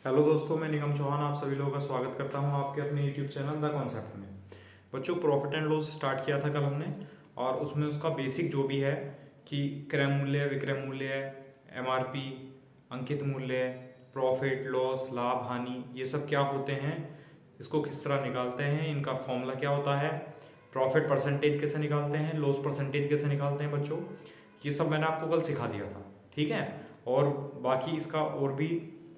Hello दोस्तों, मैं निगम चौहान आप सभी लोगों का स्वागत करता हूं आपके अपने यूट्यूब चैनल द कॉन्सेप्ट में। बच्चों, प्रॉफिट एंड लॉस स्टार्ट किया था कल हमने, और उसमें उसका बेसिक जो भी है कि क्रय मूल्य, विक्रय मूल्य, एमआरपी, अंकित मूल्य, प्रॉफिट लॉस, लाभ हानि, ये सब क्या होते हैं, इसको किस तरह निकालते हैं, इनका फॉर्मूला क्या होता है, प्रॉफिट परसेंटेज कैसे निकालते हैं, लॉस परसेंटेज कैसे निकालते हैं बच्चों, ये सब मैंने आपको कल सिखा दिया था। ठीक है। और बाकी इसका और भी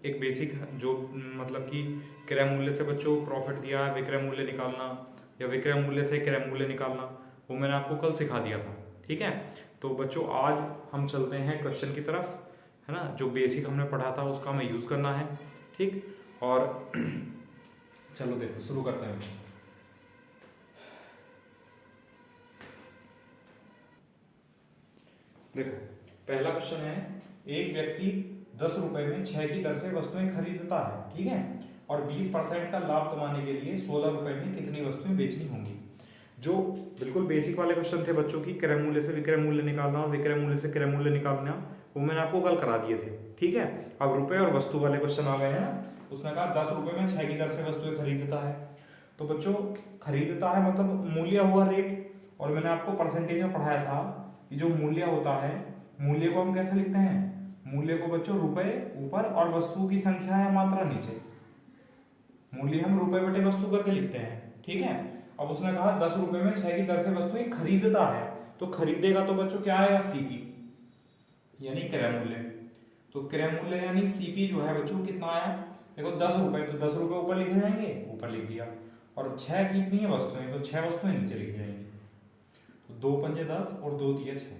एक बेसिक जो मतलब कि क्रय मूल्य से बच्चों प्रॉफिट दिया है, विक्रय मूल्य निकालना, या विक्रय मूल्य से क्रय मूल्य निकालना, वो मैंने आपको कल सिखा दिया था। ठीक है। तो बच्चों, आज हम चलते हैं क्वेश्चन की तरफ, है ना। जो बेसिक हमने पढ़ा था उसका हमें यूज़ करना है। ठीक। और चलो देखो, शुरू करते हैं। देखो, पहला क्वेश्चन है, एक व्यक्ति 10 रुपए में 6 की दर से वस्तुएं खरीदता है। ठीक है। और 20% का लाभ कमाने के लिए 16 रुपए में कितनी वस्तुएं बेचनी होंगी। जो बिल्कुल बेसिक वाले क्वेश्चन थे बच्चों की, क्रय मूल्य से विक्रय मूल्य निकालना और विक्रय मूल्य से क्रय मूल्य निकालना, वो मैंने आपको कल करा दिए थे। ठीक है। अब रुपए और वस्तु वाले क्वेश्चन आ गए हैं ना। उसने कहा 10 रुपए में 6 की दर से वस्तुएं खरीदता है। तो बच्चों, खरीदता है मतलब मूल्य हुआ रेट, और मैंने आपको परसेंटेज में पढ़ाया था कि जो मूल्य होता है, मूल्य को हम कैसे लिखते हैं, मूल्य को बच्चों रुपए ऊपर और वस्तु की संख्या या मात्रा नीचे, मूल्य हम रुपए बटे वस्तु करके लिखते हैं। ठीक है। अब उसने कहा 10 रुपए में 6 की दर से वस्तुएं खरीदता है, तो खरीदेगा तो बच्चों क्या आएगा, सीपी, यानी क्रय मूल्य। तो क्रय मूल्य यानी सीपी जो है बच्चों कितना आया, देखो 10 रुपए, तो 10 रुपए ऊपर लिखे जाएंगे, ऊपर लिख दिया। और 6 कितनी है वस्तुएं, तो 6 वस्तुएं नीचे लिखी जाएंगी। तो 2 पंजे 10 और 2 तिया 6,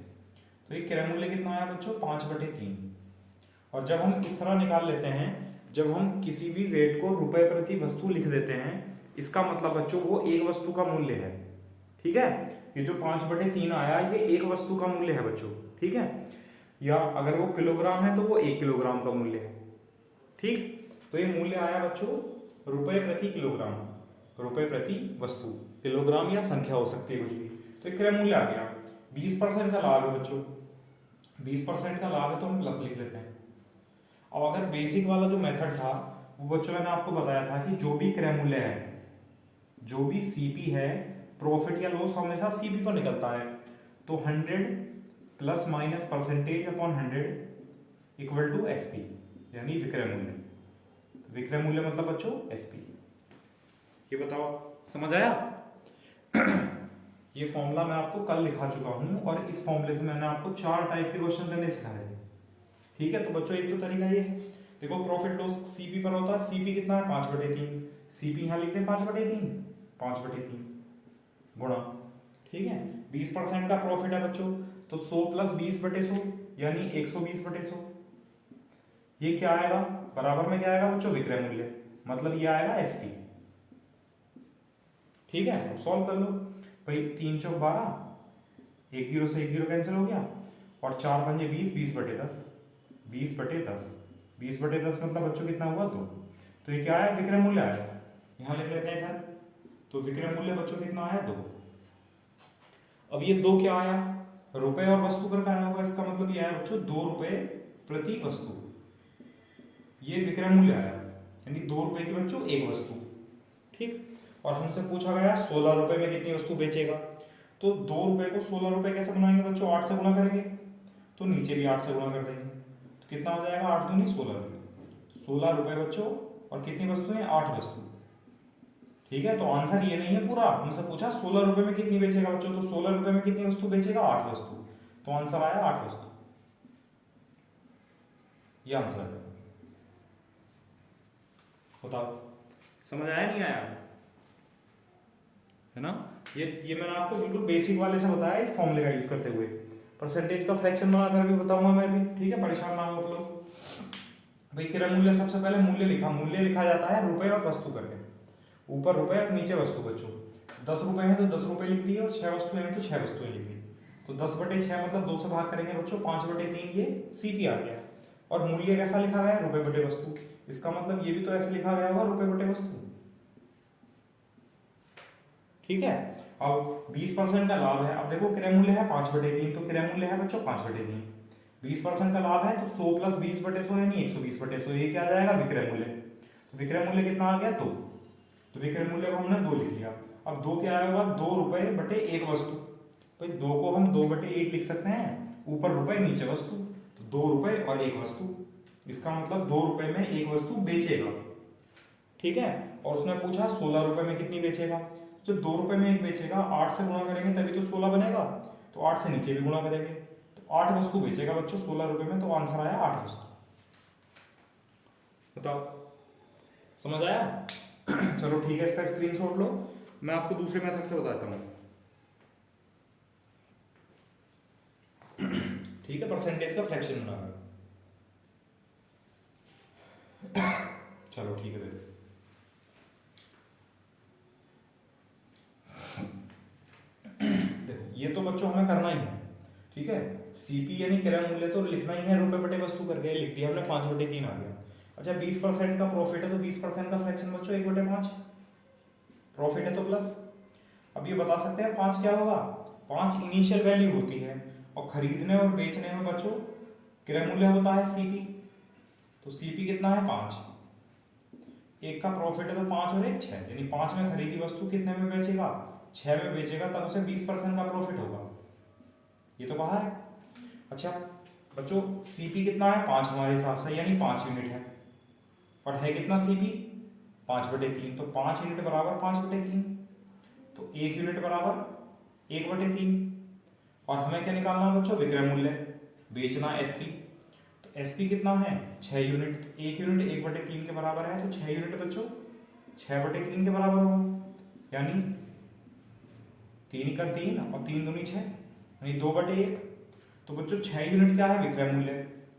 तो ये क्रय मूल्य कितना आया बच्चों, 5/3। और जब हम इस तरह निकाल लेते हैं, जब हम किसी भी रेट को रुपए प्रति वस्तु लिख देते हैं, इसका मतलब बच्चों वो एक वस्तु का मूल्य है। ठीक है। ये जो 5/3 आया, ये एक वस्तु का मूल्य है बच्चों। ठीक है। या अगर वो किलोग्राम है तो वो 1 किलोग्राम का मूल्य है। ठीक। तो ये मूल्य आया बच्चों रुपए प्रति किलोग्राम, रुपए प्रति वस्तु, किलोग्राम या संख्या हो सकती है कुछ भी। तो एक क्रय मूल्य आ गया। 20% का लाभ है बच्चों, 20% का लाभ है तो हम प्लस लिख लेते हैं। अब अगर बेसिक वाला जो मेथड था, वो बच्चों मैंने आपको बताया था कि जो भी क्रय मूल्य है, जो भी सीपी है, प्रॉफिट या लॉस हमेशा सीपी पर निकलता है। तो 100 plus minus percentage upon 100 equal to SP, यानी विक्रय मूल्य। विक्रय मूल्य मतलब बच्चों एसपी। ये बताओ, समझ आया। ये फॉर्मूला मैं आपको कल लिखा चुका हूं, और इस फॉर्मूले से मैंने आपको 4 टाइप के क्वेश्चन करने सिखाए थे। ठीक है। तो बच्चों, एक तो तरीका ये है, देखो प्रॉफिट लॉस सीपी पर होता है, सीपी कितना है, 5/3। सीपी यहां लिखते हैं 5/3, 5/3 गुणा। ठीक है। 20% का प्रॉफिट है बच्चों, तो 100 प्लस 20/100 यानी 120/100। ये क्या आएगा, बराबर में क्या आएगा बच्चों, विक्रय मूल्य, मतलब ये आएगा एसपी। ठीक है। अब सॉल्व कर लो भाई, 3 चौक 12, एक जीरो से एक जीरो कैंसिल हो गया, और 4 पंजे 20, 20/10, 20/10, 20/10 मतलब बच्चों कितना हुआ, 2। तो ये क्या आया, विक्रय मूल्य आया। यहां लिख लेते हैं इधर, तो विक्रय मूल्य बच्चों कितना आया, 2। अब ये 2 क्या आया, रुपए और वस्तु कर का आया होगा, इसका मतलब ये आया बच्चों 2 रुपए प्रति वस्तु, ये विक्रय मूल्य आया, यानी 2 रुपए की बच्चों एक वस्तु। ठीक। और हमसे पूछा गया 16 रुपए में कितनी वस्तु बेचेगा। तो 2 रुपए को 16 रुपए कैसे बनाएंगे बच्चों, 8 से गुणा करेंगे, तो नीचे भी 8 से गुणा कर देंगे, तो कितना हो जाएगा, 8 दूनी 16 रुपए। 16 रुपए बच्चों, और कितनी वस्तुएं, 8 वस्तु। ठीक है। तो आंसर ये नहीं है पूरा, हमसे पूछा 16 रुपए में कितनी बेचेगा बच्चों, तो 16 रुपए में कितनी वस्तु बेचेगा, 8 वस्तु। तो आंसर आया 8 वस्तु, ये आंसर है। बताओ, समझ आया नहीं आया, है ना। ये मैंने आपको बिल्कुल बेसिक वाले से बताया, इस फॉर्मूले का यूज करते हुए। परसेंटेज का फ्रैक्शन बनाकर भी बताऊंगा मैं भी। ठीक है, परेशान ना हो आप लोग। भाई क्रय मूल्य, सबसे पहले मूल्य लिखा, मूल्य लिखा जाता है रुपए और वस्तु करके, ऊपर रुपए और नीचे वस्तु बच्चों। 10 रुपए है तो 10 रुपए लिख दिए, और 6 वस्तुएं हैं तो 6 वस्तुएं लिख दी। तो 10/6 मतलब 2 से भाग करेंगे बच्चों, 5/3 ये सीपी आ गया। और मूल्य कैसा लिखा गया, रुपए बटे वस्तु। इसका मतलब ये भी तो ऐसे लिखा गया होगा, रुपए बटे वस्तु। ठीक है। अब 20% का लाभ है, अब देखो क्रय मूल्य है 5/3, तो क्रय मूल्य है बच्चों 5/3। 20% का लाभ है तो 100 प्लस 20/100 यानी 120/100, ये क्या आ जाएगा, विक्रय मूल्य। विक्रय मूल्य कितना आ गया 2, तो विक्रय मूल्य को हमने 2 लिख लिया। अब 2 क्या आएगा, 2 रुपए बटे एक वस्तु। भाई 2 को हम 2 बटे 1 लिख सकते हैं, ऊपर रुपए नीचे वस्तु, तो 2 रुपए और एक वस्तु। इसका मतलब 2 रुपए में एक वस्तु बेचेगा, ठीक है। और उसने पूछा 16 रुपए में कितनी बेचेगा। जब 2 रुपए में एक बेचेगा, 8 से गुणा करेंगे तभी तो 16 बनेगा, तो 8 से नीचे भी गुणा करेंगे, तो 8 वस्तु बेचेगा बच्चों 16 रुपए में, तो आंसर आया 8 वस्तु। बताओ, समझ आया? चलो ठीक है, इसका स्क्रीनशॉट लो, मैं आपको दूसरे मेथड से बताता हूँ। ठीक है, परसेंटेज का फ्रैक्शन बनाना। चलो ठीक है, देखो ये तो बच्चों हमें करना ही है, ठीक है। सीपी यानी क्रय मूल्य तो लिखना ही है, रुपए बटे वस्तु करके लिख दिया हमने, 5 बटे 3 आ गया। अच्छा 20% का प्रॉफिट है तो 20% का फ्रैक्शन बच्चों 1 बटे 5, प्रॉफिट है तो प्लस। अब ये बता सकते हैं 5 क्या होगा, 5 इनिशियल वैल्यू होती है, और खरीदने और बेचने में बच्चों क्रय मूल्य होता है सीपी, तो सीपी कितना है 5, एक का प्रॉफिट है तो 5 और 1 6, यानी 5 में खरीदी वस्तु कितने में बेचेगा, 6 में बेचेगा, तब उसे 20% का प्रॉफिट होगा, ये तो कहा है। अच्छा बच्चों सीपी कितना है 5 हमारे हिसाब से, यानी 5 यूनिट है, और है कितना सीपी 5 बटे 3, तो 5 यूनिट बराबर 5 बटे 3, तो 1 यूनिट बराबर 1 बटे 3। और हमें क्या निकालना है बच्चों, विक्रय मूल्य, बेचना एसपी, तो एसपी कितना है 6 यूनिट, 1 यूनिट 1 बटे 3 के बराबर है, तो 6 यूनिट बच्चों 6 बटे 3 के बराबर होगा, यानी 3 का 3 और 3 दूनी 6, यानी 2 बटे 1। तो बच्चों 6 यूनिट क्या है विक्रय मूल्य,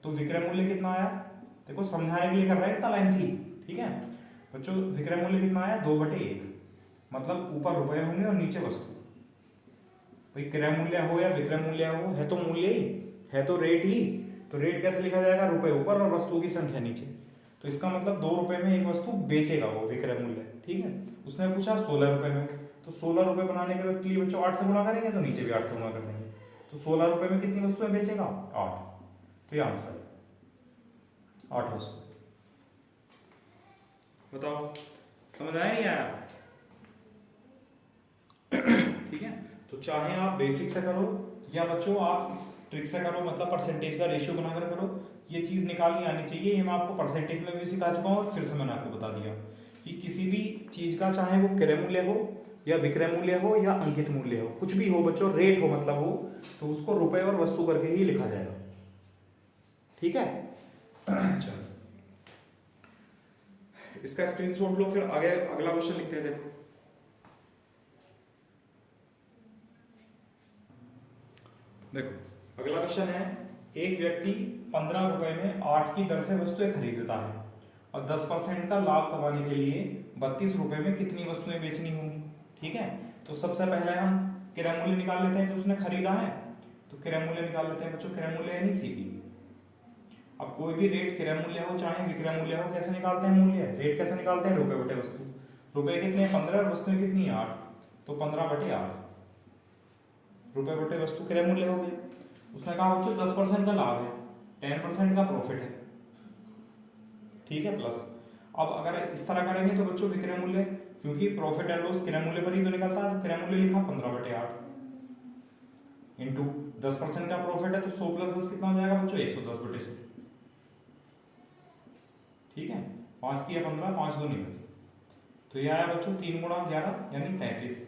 तो विक्रय मूल्य कितना आया, देखो समझाने के लिए कर रहे हैं, इतना लाइन थी, ठीक है बच्चों। विक्रय मूल्य कितना आया 2 बटे 1, मतलब ऊपर रुपए होंगे और नीचे वस्तु। भाई क्रय मूल्य हो या विक्रय मूल्य हो, है तो मूल्य ही, है तो रेट ही, तो रेट कैसे लिखा जाएगा, रुपए ऊपर और वस्तुओं की संख्या नीचे, तो इसका मतलब 2 रुपए में एक वस्तु बेचेगा वो विक्रय मूल्य, ठीक है। उसने पूछा 16 रुपए में, तो 16 रुपए बनाने के लिए बच्चों 8 से गुणा करेंगे, तो नीचे भी 8 से गुणा कर देंगे, तो 16 रुपए में कितनी वस्तुएं बेचेगा 8, तो ये आंसर है 8 वस्तु। बताओ समझ आया नहीं आया? ठीक है, तो चाहे आप बेसिक से करो या बच्चों आप इस ट्रिक से करो, मतलब परसेंटेज का रेशियो बनाकर करो, ये चीज़ निकालनी आनी चाहिए। ये मैं आपको परसेंटेज में भी सिखा चुका हूँ और फिर से मैंने आपको बता दिया कि किसी भी चीज़ का चाहे वो क्रय मूल्य हो या विक्रय मूल्य हो या अंकित मूल्य हो, कुछ भी हो बच्चों, रेट हो मतलब हो, तो उसको रुपए और वस्तु करके ही लिखा जाएगा, ठीक है। चलो इसका स्क्रीनशॉट लो, फिर आगे अगला क्वेश्चन लिखते हैं। देखो अगला क्वेश्चन है, एक व्यक्ति 15 रुपए में 8 की दर से वस्तुएं खरीदता है और 10% का लाभ कमाने के लिए 32 रुपए में कितनी वस्तुएं बेचनी होंगी, ठीक है। तो सबसे पहले हम क्रय मूल्य निकाल लेते हैं, जो उसने खरीदा है, तो क्रय मूल्य निकाल लेते हैं बच्चों, क्रय मूल्य यानी सीपी। अब कोई भी रेट क्रय मूल्य हो चाहे विक्रय मूल्य हो, कैसे निकालते हैं मूल्य, रेट कैसे निकालते हैं, रुपए बटे वस्तु। रुपए कितने 15 और वस्तुएं कितनी 8, तो 15 बटे 8, रुपए बटे वस्तु क्रय मूल्य हो गए। उसने कहा बच्चों 10% का लाभ है, 10% का प्रॉफिट है, ठीक है प्लस। अब अगर इस तरह करेंगे तो बच्चों विक्रय मूल्य, क्योंकि प्रॉफिट एंड लॉस क्रय मूल्य पर ही तो निकलता है, क्रय मूल्य लिखा 15 बटे 8 इंटू 10% का प्रॉफिट है, तो 100 प्लस 10 कितना हो जाएगा बच्चों 110 बटे 100, ठीक है। 5 की 15, 5 2 नहीं 10, तो ये आया बच्चों 3 गुणा 11 यानी 33,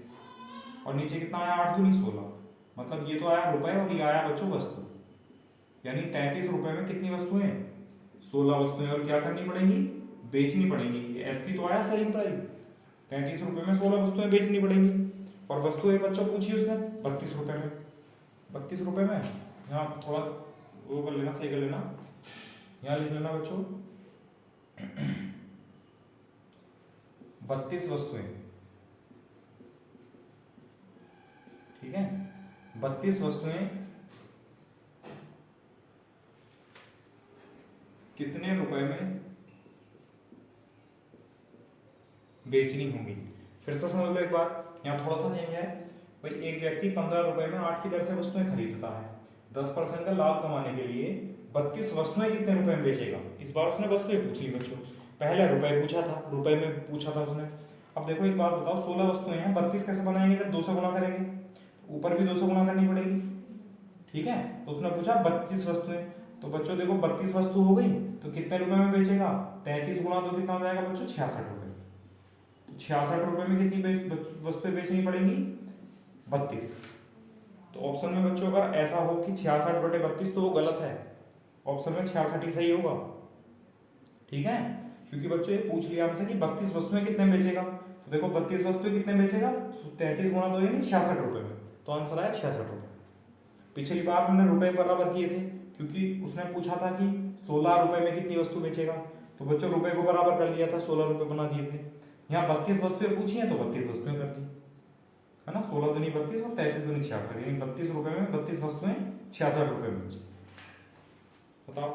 और नीचे कितना आया 8 दूनी 16, मतलब ये तो आया रुपए और ये आया बच्चों वस्तु, यानी 33 रुपए में कितनी वस्तुएं 16 वस्तुएं, और क्या करनी पड़ेंगी, बेचनी पड़ेंगी। ये एसपी तो आया सेलिंग प्राइस, 33 रुपए में 16 वस्तुएं बेचनी पड़ेंगी, और वस्तुएं बच्चों पूछी उसने 32 रुपए में, 32 रुपए में यहाँ थोड़ा वो कर लेना, सही कर लेना, यहाँ लिख लेना बच्चों 32 वस्तुएं, ठीक है। 32 वस्तुएं कितने रुपए में बेचनी होंगी। फिर से समझ लो एक बार, यहाँ थोड़ा सा चेंज है भाई। एक व्यक्ति 15 रुपए में 8 की दर से वस्तुएं खरीदता है, 10% का लाभ कमाने के लिए 32 वस्तुएं कितने रुपए में बेचेगा। इस बार उसने वस्तुएं पूछ ली बच्चों, पहले रुपए पूछा था, रुपए में पूछा था उसने। अब देखो एक बात बताओ, 16 वस्तुएं हैं, 32 कैसे बनाएंगे जब 200 गुना करेंगे, तो ऊपर भी 200 गुना करनी पड़ेगी। ठीक है, तो उसने पूछा 32 वस्तुएं, तो बच्चों देखो 32 वस्तु हो गई, तो कितने रुपए में बेचेगा, 33 गुना 2 कितना हो जाएगा बच्चों, 66 रुपए। तो 66 रुपए में कितनी वस्तुएं बेचनी पड़ेंगी, 32। तो ऑप्शन में बच्चों अगर ऐसा हो कि 66/32 तो वो गलत है, ऑप्शन में 66 ही सही होगा। ठीक है, क्योंकि बच्चों ये पूछ लिया हमसे कि 32 वस्तुएं कितने में बेचेगा, तो देखो 32 वस्तुएं कितने में बेचेगा, 33 गुना 2 यानी 66 रुपए में, तो आंसर आया 66 रुपए। पिछली बार हमने रुपए बराबर किए थे, क्योंकि उसने पूछा था कि 16 रुपए में कितनी वस्तु बेचेगा, तो बच्चों रुपए को बराबर कर लिया था, 16 रुपए बना दिए थे। यहाँ 32 वस्तुएं पूछी हैं तो 32 वस्तुएं कर दी, है ना, 16 दूनी 32 और 33 दूनी 66, यानी 32 रुपए में 32 वस्तुएं 66 रुपए में बेची। बताओ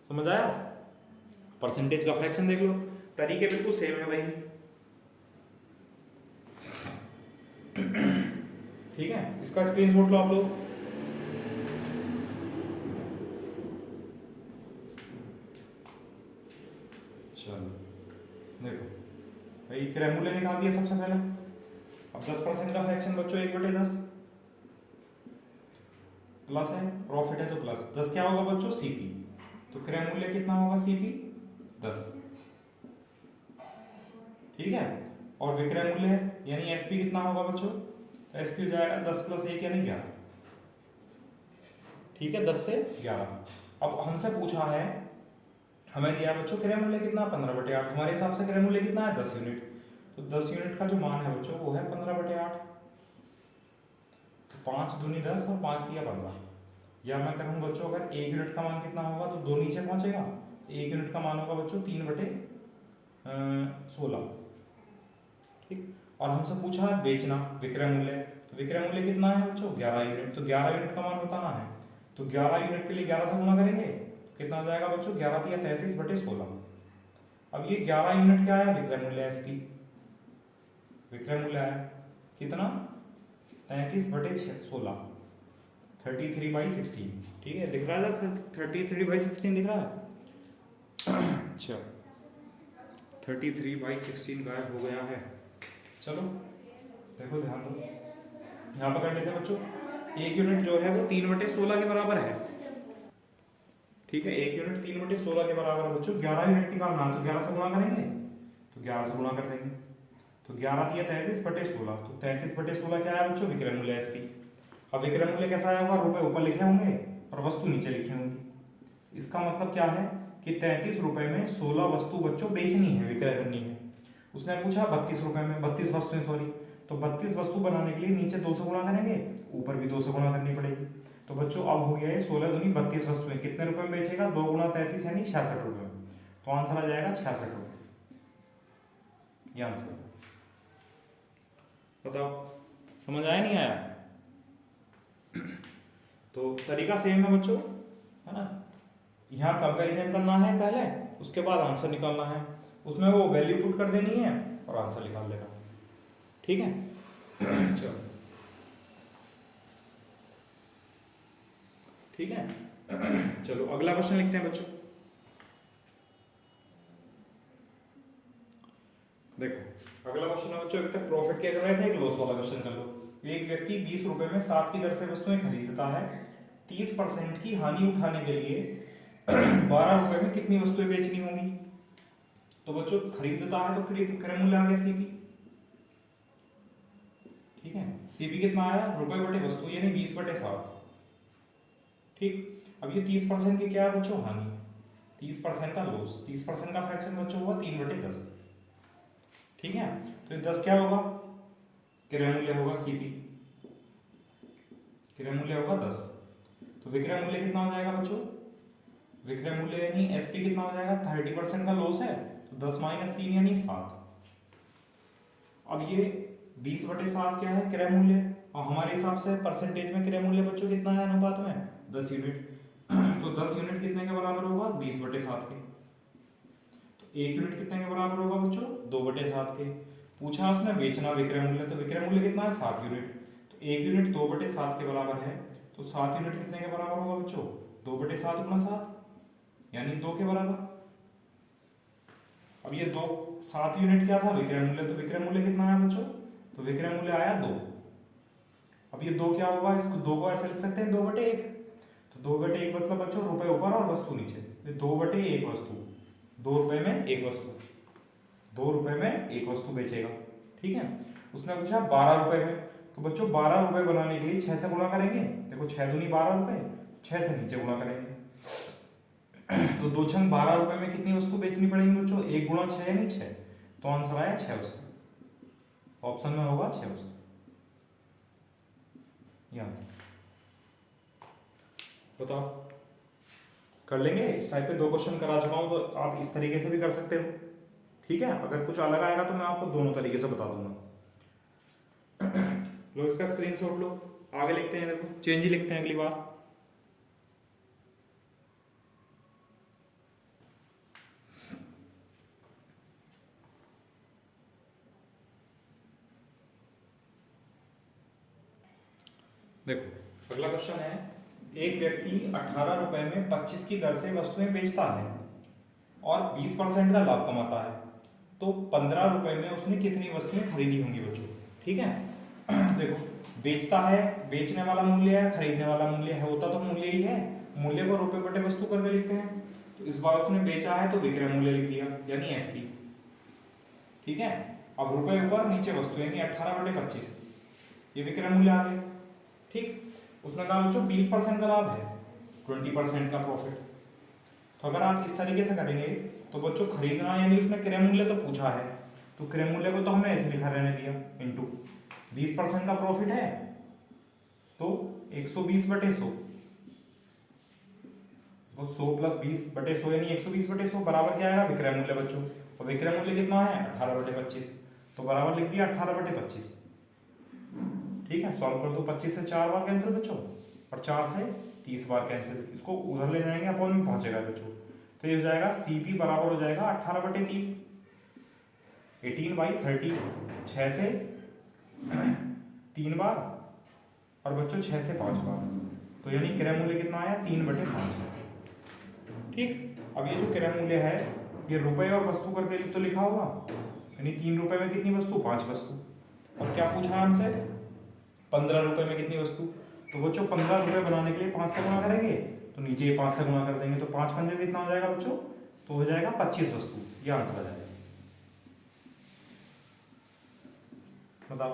समझ आया? परसेंटेज का फ्रैक्शन देख लो, तरीके बिल्कुल सेम है भाई। ठीक है, इसका स्क्रीनशॉट लो आप लोग। चलो देखो भाई, क्रय मूल्य निकाल दिया सबसे पहले। अब 10% का फ्रैक्शन बच्चों 1/10 प्लस है, प्रॉफिट है तो प्लस 10 क्या होगा बच्चों, सीपी। तो क्रय मूल्य कितना होगा, सीपी 10। ठीक है, और विक्रय मूल्य यानी एसपी कितना होगा बच्चों, एसपी हो जाएगा 10 + 1 यानी 11। ठीक है, 10 से 11। अब हमसे पूछा है, हमें दिया बच्चों क्रय मूल्य कितना, 15/8। हमारे हिसाब से क्रय मूल्य कितना है, 10 यूनिट। तो 10 यूनिट का जो मान है बच्चों वो है 15/8। तो 5 दूनी 10 और 5 दिया 15। या मैं कहूँ बच्चों अगर 1 यूनिट का मान कितना होगा, तो 2 नीचे पहुंचेगा, 1 यूनिट का मान होगा बच्चों 3/16। ठीक, और हमसे पूछा है बेचना, विक्रय मूल्य, तो विक्रय मूल्य कितना है बच्चों, 11 यूनिट। तो 11 यूनिट का मान बताना है, तो 11 यूनिट के लिए 11 से गुना करेंगे, कितना हो जाएगा बच्चों, 11 दिया 33/16। अब ये 11 यूनिट क्या है, विक्रय मूल्य एसपी, विक्रय मूल्य है कितना, 33/16, 33/16। ठीक है, दिख रहा है 33/16 दिख रहा है। अच्छा 33/16 गायब हो गया है। चलो देखो ध्यान दो, यहाँ पर कर लेते हैं बच्चों, 1 यूनिट जो है वो 3/16 के बराबर है। ठीक है, 1 यूनिट 3/16 के बराबर है बच्चों। 11 यूनिट निकालना है तो 11 से गुणा करेंगे, तो 11 से गुणा कर देंगे, तो 11 दिया 33/16। तो 33/16 क्या है बच्चों, विक्रय मूल्य एसपी। अब विक्रय मूल्य कैसा आया होगा, रुपए ऊपर लिखे होंगे और वस्तु नीचे लिखी होंगी। इसका मतलब क्या है कि 33 रुपए में 16 वस्तु बच्चों बेचनी है, विक्रय करनी है। उसने पूछा 32 रुपए में 32 वस्तुएं, सॉरी, तो 32 वस्तु बनाने के लिए नीचे 200 गुणा करेंगे, ऊपर भी 200 गुणा करनी पड़ेगी। तो बच्चों अब हो गया है 16 दूनी 32 वस्तुएं, कितने रुपए में बेचेगा, 2 गुणा 33 यानी 66 रुपए में। तो आंसर आ जाएगा 66 रुपए, ये आंसर। बताओ समझ आया नहीं आया? तो तरीका सेम है बच्चों, है ना। यहाँ कंपैरिजन करना है पहले, उसके बाद आंसर निकालना है, उसमें वो वैल्यू पुट कर देनी है और आंसर निकाल देना। ठीक है चलो ठीक है। चलो अगला क्वेश्चन लिखते हैं बच्चों। देखो अगला क्वेश्चन है बच्चों, एक तक प्रॉफिट के कर रहे थे, एक लॉस वाला क्वेश्चन कर लो। एक व्यक्ति 20 रुपए में 7 की दर से वस्तुएं खरीदता है, 30% की हानि उठाने के लिए 12 रुपए में कितनी वस्तुएं बेचनी होंगी। तो बच्चों खरीदता है तो क्रय मूल्य आ गया सीपी। ठीक है, सीपी कितना आया, रुपए बटे वस्तु यानी 20/7। ठीक, अब ये 30% की क्या है बच्चों, हानि, 30% का लॉस, 30% का फ्रैक्शन बच्चों हुआ 3/10। ठीक है, तो ये 10 क्या होगा, क्रय मूल्य होगा सीपी, क्रय मूल्य होगा 10। तो विक्रय मूल्य कितना हो जाएगा बच्चों, विक्रय मूल्य यानी एसपी कितना हो जाएगा, 30% का लॉस है, तो 10 - 3 यानी 7। अब ये 20/7 क्या है, क्रय मूल्य, और हमारे हिसाब से परसेंटेज में क्रय मूल्य बच्चों कितना है अनुपात में, 10 यूनिट। तो 10 यूनिट कितने के बराबर होगा, 20/7 के। तो 1 यूनिट कितने के बराबर होगा बच्चों, 2/7 के। पूछा उसने बेचना विक्रय मूल्य, तो विक्रय मूल्य कितना है, 7 यूनिट। तो 1 यूनिट 2/7 के बराबर है, तो 7 यूनिट कितने के बराबर होगा बच्चों, 2/7 × 7 यानी 2 के बराबर। अब ये 7 यूनिट क्या था विक्रय मूल्य, तो विक्रय मूल्य कितना आया बच्चों, तो विक्रय मूल्य आया 2। अब ये 2 क्या होगा, इसको 2 को ऐसे लिख सकते हैं 2/1, तो 2/1 मतलब बच्चों रुपए ऊपर और वस्तु नीचे, 2/1 वस्तु, 2 रुपए में एक वस्तु, 2 रुपए में एक वस्तु बेचेगा। ठीक है, उसने पूछा 12 रुपए में, तो बच्चों 12 रुपए बनाने के लिए 6 से गुणा करेंगे, देखो 6 दूनी 12 रुपए, 6 से नीचे गुणा करेंगे तो 2 छंग 12 रुपए में कितनी वस्तु बेचनी पड़ेगी बच्चों, 1 गुणा 6 यानी 6, तो आंसर आया 6 वस्तु, ऑप्शन में होगा 6 वस्तु, ये आंसर। बताओ, कर लेंगे? इस टाइप के 2 क्वेश्चन करा चुका हूं, तो आप इस तरीके से भी कर सकते हो। ठीक है, अगर कुछ अलग आएगा तो मैं आपको दोनों तरीके से बता दूंगा। लो इसका स्क्रीनशॉट लो, आगे लिखते हैं, देखो चेंज ही लिखते हैं अगली बार। देखो अगला क्वेश्चन है, एक व्यक्ति 18 रुपए में 25 की दर से वस्तुएं बेचता है और 20% का लाभ कमाता है, तो 15 रुपए में उसने कितनी वस्तुएं खरीदी होंगी बच्चों। ठीक है देखो, बेचता है, बेचने वाला मूल्य है, खरीदने वाला मूल्य है, होता तो मूल्य ही है, मूल्य को रुपए बटे वस्तु करके लिखते हैं, तो इस बार उसने बेचा है तो विक्रय मूल्य लिख दिया यानी एसपी। ठीक है, अब रुपए ऊपर नीचे वस्तु यानी 18/25, ये विक्रय मूल्य आ गया। ठीक, उसने कहा बच्चों 20% का लाभ है, 20% का प्रॉफिट, तो अगर आप इस तरीके से करेंगे तो बच्चों खरीदना यानी उसने क्रय मूल्य तो पूछा है, तो क्रय मूल्य को तो हमने ऐसे लिखा रहने दिया इनटू 20% का प्रॉफिट है तो 120/100, तो 100 + 20/100 यानी 120/100 बराबर क्या आएगा विक्रय मूल्य बच्चों, और विक्रय मूल्य कितना है 18/25, तो बराबर लिख दिया 18/25। ठीक है, सॉल्व कर दो, 25 से 4 बार कैंसिल बच्चों और 4 से 30 बार कैंसिल, इसको उधर ले जाएंगे अपॉन में पहुंचेगा बच्चों, तो ये हो जाएगा सीपी बराबर हो जाएगा 18/30, 18/30, 6 से 3 बार और बच्चों 6 से 5 बार, तो यानी क्रय मूल्य कितना आया 3/5। ठीक, अब ये जो क्रय मूल्य है ये रुपए और वस्तु करके तो लिखा होगा, यानी 3 रुपए में कितनी वस्तु, 5 वस्तु, और क्या पूछा है हमसे 15 रुपए में कितनी वस्तु, तो बच्चों 15 रुपए बनाने के लिए 5 से गुणा करेंगे, तो नीचे ये 5 से गुणा कर देंगे, तो 5 पंजे कितना हो जाएगा बच्चों, तो हो जाएगा 25 वस्तु, ये आंसर आ जाएगा। बताओ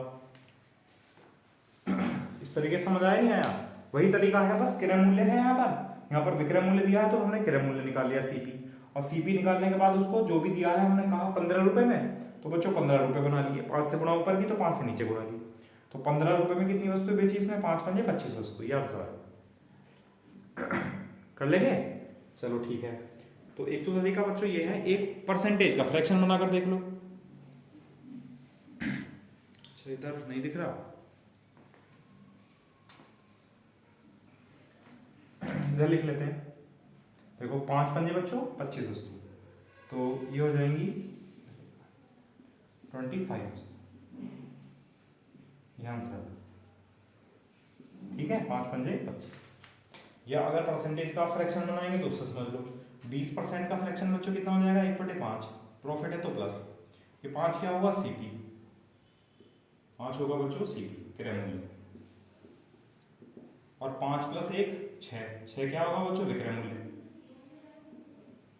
इस तरीके से समझ आया नहीं आया, वही तरीका है, बस क्रय मूल्य है यहाँ पर विक्रय मूल्य दिया है तो हमने क्रय मूल्य निकाल लिया सीपी, और सीपी निकालने के बाद उसको जो भी दिया है हमने कहा 15 रुपए में, तो बच्चों 15 रुपए बना लिए, 5 से गुणा ऊपर की तो 5 से नीचे गुणा की, तो 15 रुपए में कितनी वस्तु बेची इसमें, 5 पंजे 25 वस्तु, ये आंसर है। कर लेंगे, चलो ठीक है। तो एक तो तरीका बच्चों ये है, एक परसेंटेज का फ्रैक्शन बनाकर देख लो। अच्छा इधर नहीं दिख रहा, इधर लिख लेते हैं, देखो 5 पंजे बच्चों 25 वस्तु, तो ये हो जाएंगी 25 वस्तु, ये आंसर है। ठीक है, 5 पंजे 25, या अगर परसेंटेज का फ्रैक्शन बनाएंगे तो उससे समझ लो 20% का फ्रैक्शन बच्चों कितना हो जाएगा 1/5, प्रॉफिट है तो प्लस, ये 5 क्या होगा सीपी, 5 होगा बच्चों सीपी क्रय मूल्य, और 5 + 1 6 क्या होगा बच्चों विक्रय मूल्य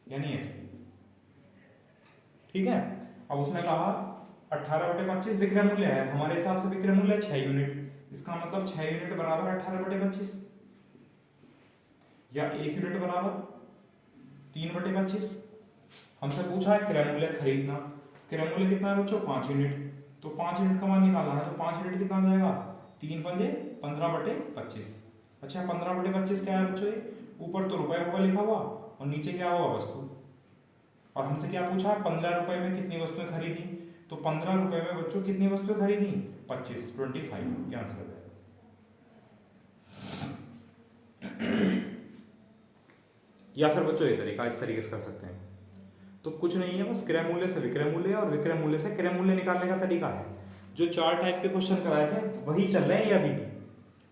यानी एसपी। ठीक है, अब उसने कहा 18/25 विक्रय मूल्य है, हमारे हिसाब से विक्रय मूल्य 6 यूनिट, इसका मतलब 6 यूनिट बराबर 18/25, या 1 यूनिट बराबर 3/25। हमसे पूछा है क्रय मूल्य खरीदना, क्रय मूल्य कितना है बच्चों 5 यूनिट, तो 5 यूनिट का मान निकालना है, तो 5 यूनिट कितना हो जाएगा 3 पंजे 15/25। अच्छा 15/25 क्या है बच्चों, ऊपर तो रुपए होगा लिखा हुआ और नीचे क्या होगा वस्तु, और हमसे क्या पूछा 15 रुपए में कितनी वस्तुएं खरीदी, तो 15 रुपए में बच्चों कितनी वस्तुएं खरीदी 25, ये आंसर है। या फिर बच्चों ये तरीका इस तरीके से कर सकते हैं, तो कुछ नहीं है, बस क्रय मूल्य से विक्रय मूल्य और विक्रय मूल्य से क्रय मूल्य निकालने का तरीका है। जो 4 टाइप के क्वेश्चन कराए थे वही चल रहे हैं ये अभी भी,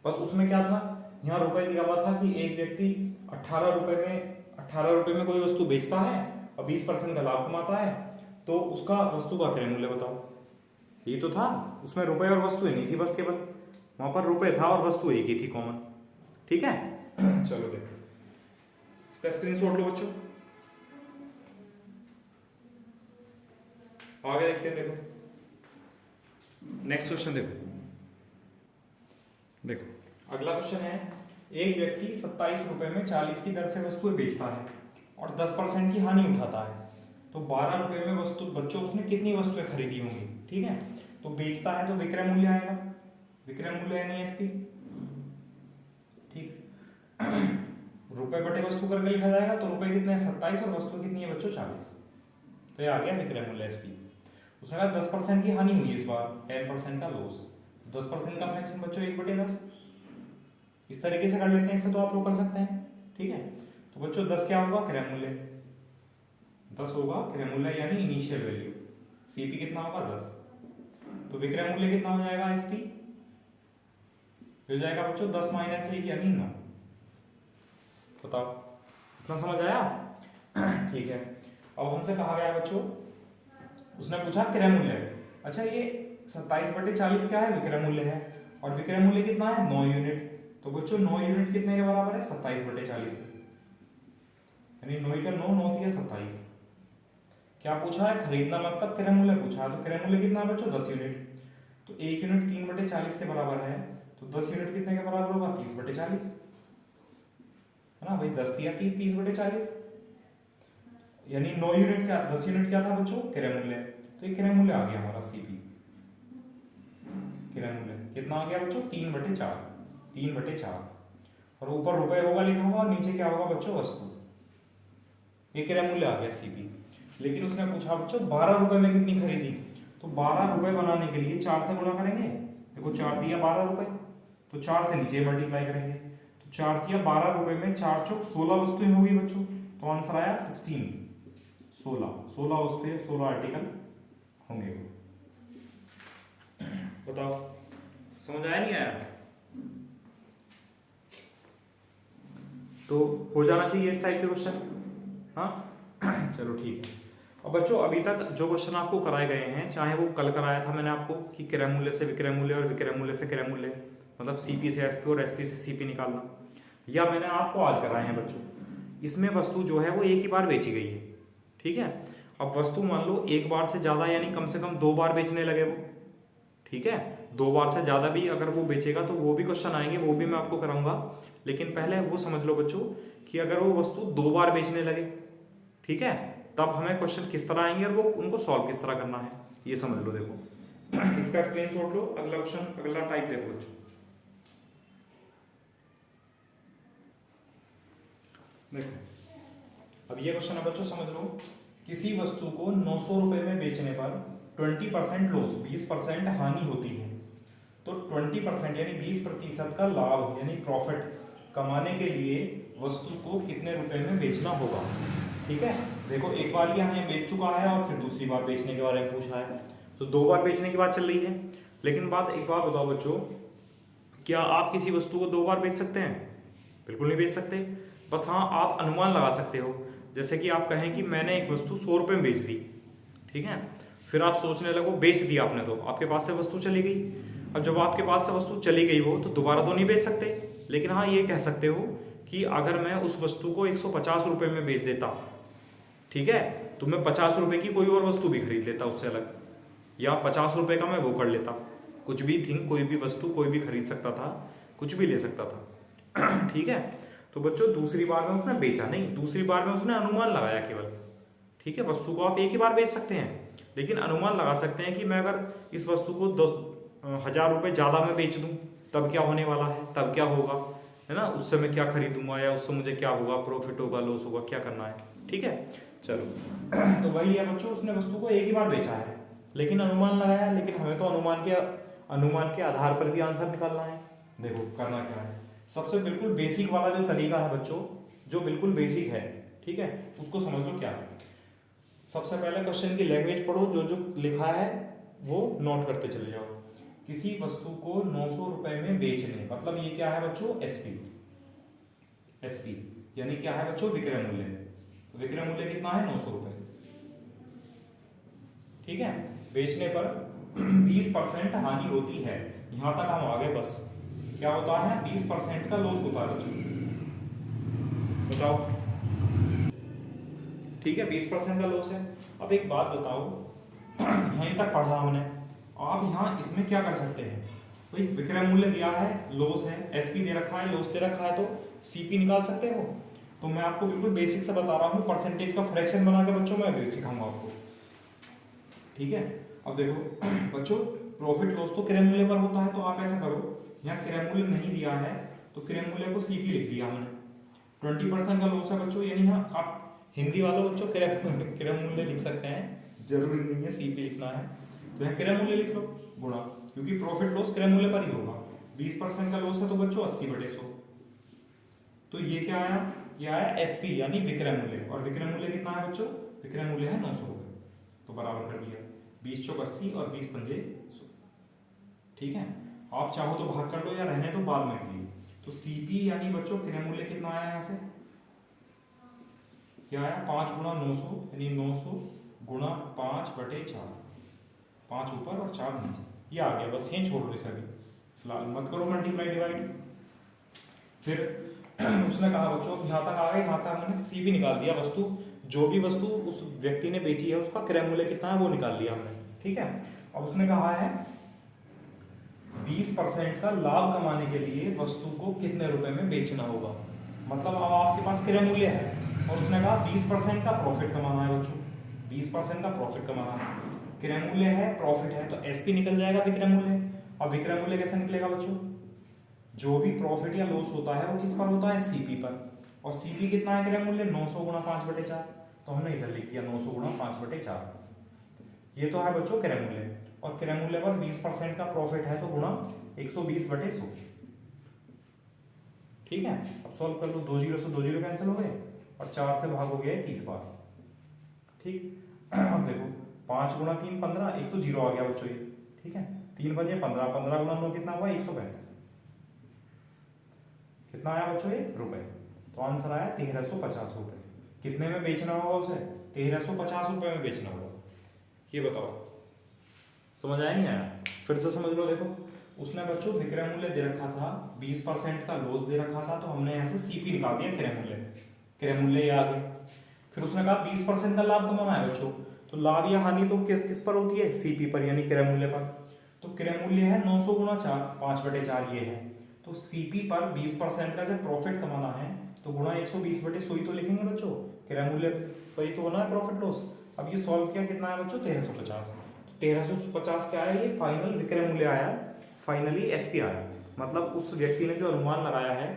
बस उसमें क्या था, यहाँ रुपए दिया हुआ था कि एक व्यक्ति 18 रुपए में कोई वस्तु बेचता है और 20% का लाभ कमाता है, तो उसका वस्तु का क्रय मूल्य बताओ। ये तो था, उसमें रुपए और वस्तु नहीं थी बस, केवल वहां पर रुपए था और वस्तु एक ही थी कॉमन। ठीक है चलो देखो इसका स्क्रीनशॉट लो बच्चों, आगे देखते हैं। देखो नेक्स्ट क्वेश्चन देखो अगला क्वेश्चन है, एक व्यक्ति 27 रुपए में 40 की दर से वस्तुएं बेचता है और 10% की हानि उठाता है, तो 12 रुपए में वस्तु बच्चों उसने कितनी वस्तुएं खरीदी होंगी। ठीक है, तो बेचता है तो विक्रय मूल्य आएगा, विक्रय मूल्य यानी एसपी। ठीक रुपए बटे वस्तु करके लिखा जाएगा, तो रुपए कितने हैं 27 और वस्तु कितनी है बच्चों 40, तो ये आ गया विक्रय मूल्य एसपी। उसने कहा 10% की हानि हुई इस बार, 10% का लॉस, 10% का फ्रैक्शन बच्चों 1/10। इस तरीके से कर लेते हैं, इससे तो आप लोग कर सकते हैं। ठीक है, तो बच्चों 10 क्या होगा क्रय मूल्य, 10 होगा क्रय मूल्य यानी इनिशियल वैल्यू। सीपी कितना होगा 10, तो विक्रय मूल्य कितना हो जाएगा एसपी, हो जाएगा बच्चों 10 माइनस 1 यानी 9। बताओ इतना समझ आया। ठीक है, अब हमसे कहा गया बच्चों, उसने पूछा क्रय मूल्य। अच्छा ये 27/40 क्या है, विक्रय मूल्य है, और विक्रय मूल्य कितना है 9 यूनिट। तो बच्चों 9 यूनिट कितने के बराबर है 27/40 के, यानी 9 का 9 9 है 27। क्या पूछा है खरीदना मतलब क्रय मूल्य पूछा है, तो क्रय मूल्य कितना है बच्चों 10 यूनिट। तो 1 यूनिट 3/40 के बराबर है, तो 10 यूनिट कितने के बराबर होगा 30/40, है ना भाई 10 दिया 30, 30/40 यानी 9 यूनिट क्या 10 यूनिट क्या था बच्चों क्रय मूल्य। तो ये क्रय मूल्य आ गया हमारा सीपी, क्रय मूल्य कितना आ गया बच्चों 3/4, 3/4, और ऊपर रुपए होगा लिखा हुआ और नीचे क्या होगा बच्चों वस्तु, ये क्रय मूल्य आ गया सीपी। लेकिन उसने पूछा बच्चों 12 रुपए में कितनी खरीदी, तो 12 रुपए बनाने के लिए 4 से गुणा करेंगे। देखो 4 दिया 12 रुपए, तो 4 से नीचे मल्टीप्लाई करेंगे, तो 4 दिया 12 रुपए में 4 चौक 16 वस्तुएं होगी बच्चों, तो आंसर आया 16, 16 वस्तुएं 16 आर्टिकल होंगे। बताओ समझ आया नहीं आया, तो हो जाना चाहिए इस टाइप के क्वेश्चन। हाँ चलो ठीक है। अब बच्चों अभी तक जो क्वेश्चन आपको कराए गए हैं, चाहे वो कल कराया था मैंने आपको कि क्रय मूल्य से विक्रय मूल्य और विक्रय मूल्य से क्रय मूल्य, मतलब सीपी से एसपी और एसपी से सीपी निकालना, या मैंने आपको आज कराए हैं बच्चों, इसमें वस्तु जो है वो एक ही बार बेची गई है। ठीक है, अब वस्तु मान लो एक बार से ज्यादा यानी कम से कम 2 बार बेचने लगे वो। ठीक है, 2 बार से ज्यादा भी अगर वो बेचेगा तो वो भी क्वेश्चन आएंगे, वो भी मैं आपको कराऊंगा। लेकिन पहले वो समझ लो बच्चों कि अगर वो वस्तु 2 बार बेचने लगे, ठीक है, तब हमें क्वेश्चन किस तरह आएंगे और वो उनको सॉल्व किस तरह करना है, ये समझ लो। देखो इसका स्क्रीनशॉट लो, अगला क्वेश्चन अगला टाइप देखो बच्चों। देखो अब ये क्वेश्चन है बच्चों, समझ लो किसी वस्तु को 900 रुपए में बेचने पर 20% लॉस 20% हानि होती है, तो 20% यानी 20% का लाभ यानी प्रॉफिट कमाने के लिए वस्तु को कितने रुपए में बेचना होगा। ठीक है, देखो एक बार यहाँ ये बेच चुका है और फिर दूसरी बार बेचने के बारे में पूछा है, तो 2 बार बेचने की बात चल रही है। लेकिन एक बात बताओ बच्चों, क्या आप किसी वस्तु को 2 बार बेच सकते हैं? बिल्कुल नहीं बेच सकते। बस हाँ आप अनुमान लगा सकते हो, जैसे कि आप कहें कि मैंने एक वस्तु 100 रुपये में बेच दी, ठीक है, फिर आप सोचने लगो बेच दिया आपने, तो आपके पास से वस्तु चली गई। अब जब आपके पास से वस्तु चली गई हो तो दोबारा तो नहीं बेच सकते, लेकिन हाँ ये कह सकते हो कि अगर मैं उस वस्तु को 150 रुपये में बेच देता, ठीक है, तो मैं 50 रुपये की कोई और वस्तु भी खरीद लेता उससे अलग, या 50 रुपये का मैं वो कर लेता, कुछ भी थिंग कोई भी वस्तु कोई भी खरीद सकता था, कुछ भी ले सकता था। ठीक है, तो बच्चों दूसरी बार में उसने बेचा नहीं, दूसरी बार में उसने अनुमान लगाया केवल। ठीक है, वस्तु को आप एक ही बार बेच सकते हैं, लेकिन अनुमान लगा सकते हैं कि मैं अगर इस वस्तु को 10,000 रुपये ज़्यादा में बेच दूं तब क्या होने वाला है, तब क्या होगा, है ना, उससे मैं क्या खरीदूंगा या उससे मुझे क्या होगा, प्रॉफिट होगा लॉस होगा, क्या करना है। ठीक है, चलो तो वही है बच्चों, उसने वस्तु को एक ही बार बेचा है लेकिन अनुमान लगाया, लेकिन हमें तो अनुमान के आधार पर भी आंसर निकालना है। देखो करना क्या है, सबसे बिल्कुल बेसिक वाला जो तरीका है बच्चों, जो बिल्कुल बेसिक है, ठीक है, उसको समझ लो क्या है। सबसे पहले क्वेश्चन की लैंग्वेज पढ़ो, जो जो लिखा है वो नोट करते चले जाओ। किसी वस्तु को 900 रुपए में बेचने, मतलब ये क्या है बच्चों, एसपी यानी क्या है बच्चों, विक्रय मूल्य। तो विक्रय मूल्य कितना है 900 रुपए, ठीक है, बेचने पर 20% हानि होती है। यहां तक हम आ गए बस। क्या होता है? 20% का लॉस होता है बच्चों, बताओ। ठीक है, 20% का लॉस है। अब एक बात बताओ, यहीं तक पढ़ा हमने, आप यहाँ इसमें क्या कर सकते हैं? भाई विक्रय मूल्य दिया है, लॉस है, एसपी दे रखा है, लॉस दे रखा है, तो सीपी निकाल सकते हो। तो मैं आपको बिल्कुल बेसिक से बता रहा हूँ, परसेंटेज का फ्रैक्शन बना के बच्चों मैं भी सिखाऊंगा आपको। ठीक है, अब देखो बच्चों, प्रॉफिट लॉस तो क्रय मूल्य पर होता है, तो आप ऐसा करो, यहाँ क्रय मूल्य नहीं दिया है तो क्रय मूल्य को सीपी लिख दिया हमने। 20% का लॉस है बच्चों, यानी यहाँ आप हिंदी वालों बच्चों क्रय मूल्य लिख सकते हैं, जरूरी नहीं है सीपी लिखना है। तो यहाँ क्रय मूल्य लिख लो गुणा, क्योंकि प्रॉफिट लॉस क्रय मूल्य पर ही होगा। 20% का लॉस है तो बच्चों 80/100। तो ये क्या आया? ये आया एसपी यानी विक्रय मूल्य। और विक्रय मूल्य कितना है बच्चों? विक्रय मूल्य है 900 रुपये। तो बराबर कर दिया, 20 चौक 80 और 20 पंजे 100। ठीक है, आप चाहो तो भाग कर लो या रहने तो बाद में करिए। तो सीपी यानी बच्चों क्रय मूल्य कितना आया यहाँ से? क्या आया? 5 गुणा 900, यानी 900 गुणा 5/4। 5 ऊपर और 4 नीचे, ये आ गया। बस यहीं छोड़ दो इसे, अभी फिलहाल मत करो मल्टीप्लाई डिवाइड। फिर उसने कहा बच्चों यहाँ तक आ गए, यहाँ तक हमने सीपी निकाल दिया। वस्तु, जो भी वस्तु उस व्यक्ति ने बेची है उसका क्रय मूल्य कितना है वो निकाल लिया हमने। ठीक है, अब उसने कहा है 20% का लाभ कमाने के लिए वस्तु को कितने रुपए में बेचना होगा। मतलब अब आपके पास क्रय मूल्य है और उसने कहा 20% का प्रॉफिट कमाना है बच्चों, 20% का प्रॉफिट कमाना है। क्रय मूल्य है, प्रॉफिट है, तो एसपी निकल जाएगा विक्रय मूल्य। अब विक्रय मूल्य कैसे निकलेगा बच्चों? जो भी प्रॉफिट या लॉस होता है वो किस पर होता है? सीपी पर। और सीपी कितना है क्रय मूल्य? 900 गुणा 5/4। तो हमने इधर लिख दिया 900 गुणा 5/4। ये तो है बच्चों क्रय मूल्य। और क्रय मूल्य पर 20% का प्रॉफिट है तो गुणा 120/100। ठीक है, अब सॉल्व कर लो। 2 जीरो से 2 जीरो कैंसिल हो गए और 4 से भाग हो गया 30 बार। ठीक, अब देखो 5 गुणा 3 15, एक तो जीरो आ गया बच्चों ये। ठीक है, 3 बजे 15, 15 गुणा 9 कितना हुआ? 135। कितना आया बच्चों ये? रुपए। तो आंसर आया 1350 रुपए। कितने में बेचना होगा उसे? 1350 रुपए में बेचना होगा। ये बताओ, समझ आया नहीं आया? फिर से समझ लो। देखो उसने बच्चों विक्रय मूल्य दे रखा था, 20% का लॉस दे रखा था, तो हमने यहाँ से सीपी निकाल दिया क्रय मूल्य। क्रय मूल्य ये आ गया। फिर उसने कहा 20% का लाभ कमाना है बच्चों, तो लाभ या हानि तो किस पर होती है? सीपी पर, यानी क्रय मूल्य पर। तो क्रय मूल्य है 900 गुणा 4, 5/4 ये है। तो सीपी पर 20% का जब प्रॉफिट कमाना है तो गुणा 120/100 ही तो लिखेंगे बच्चों। क्रय मूल्य पर ही तो होना है प्रॉफिट लॉस। अब ये सॉल्व किया, कितना है बच्चों? 1350। 1350 क्या है? ये फाइनल विक्रय मूल्य आया, फाइनली एसपी आया। मतलब उस व्यक्ति ने जो अनुमान लगाया है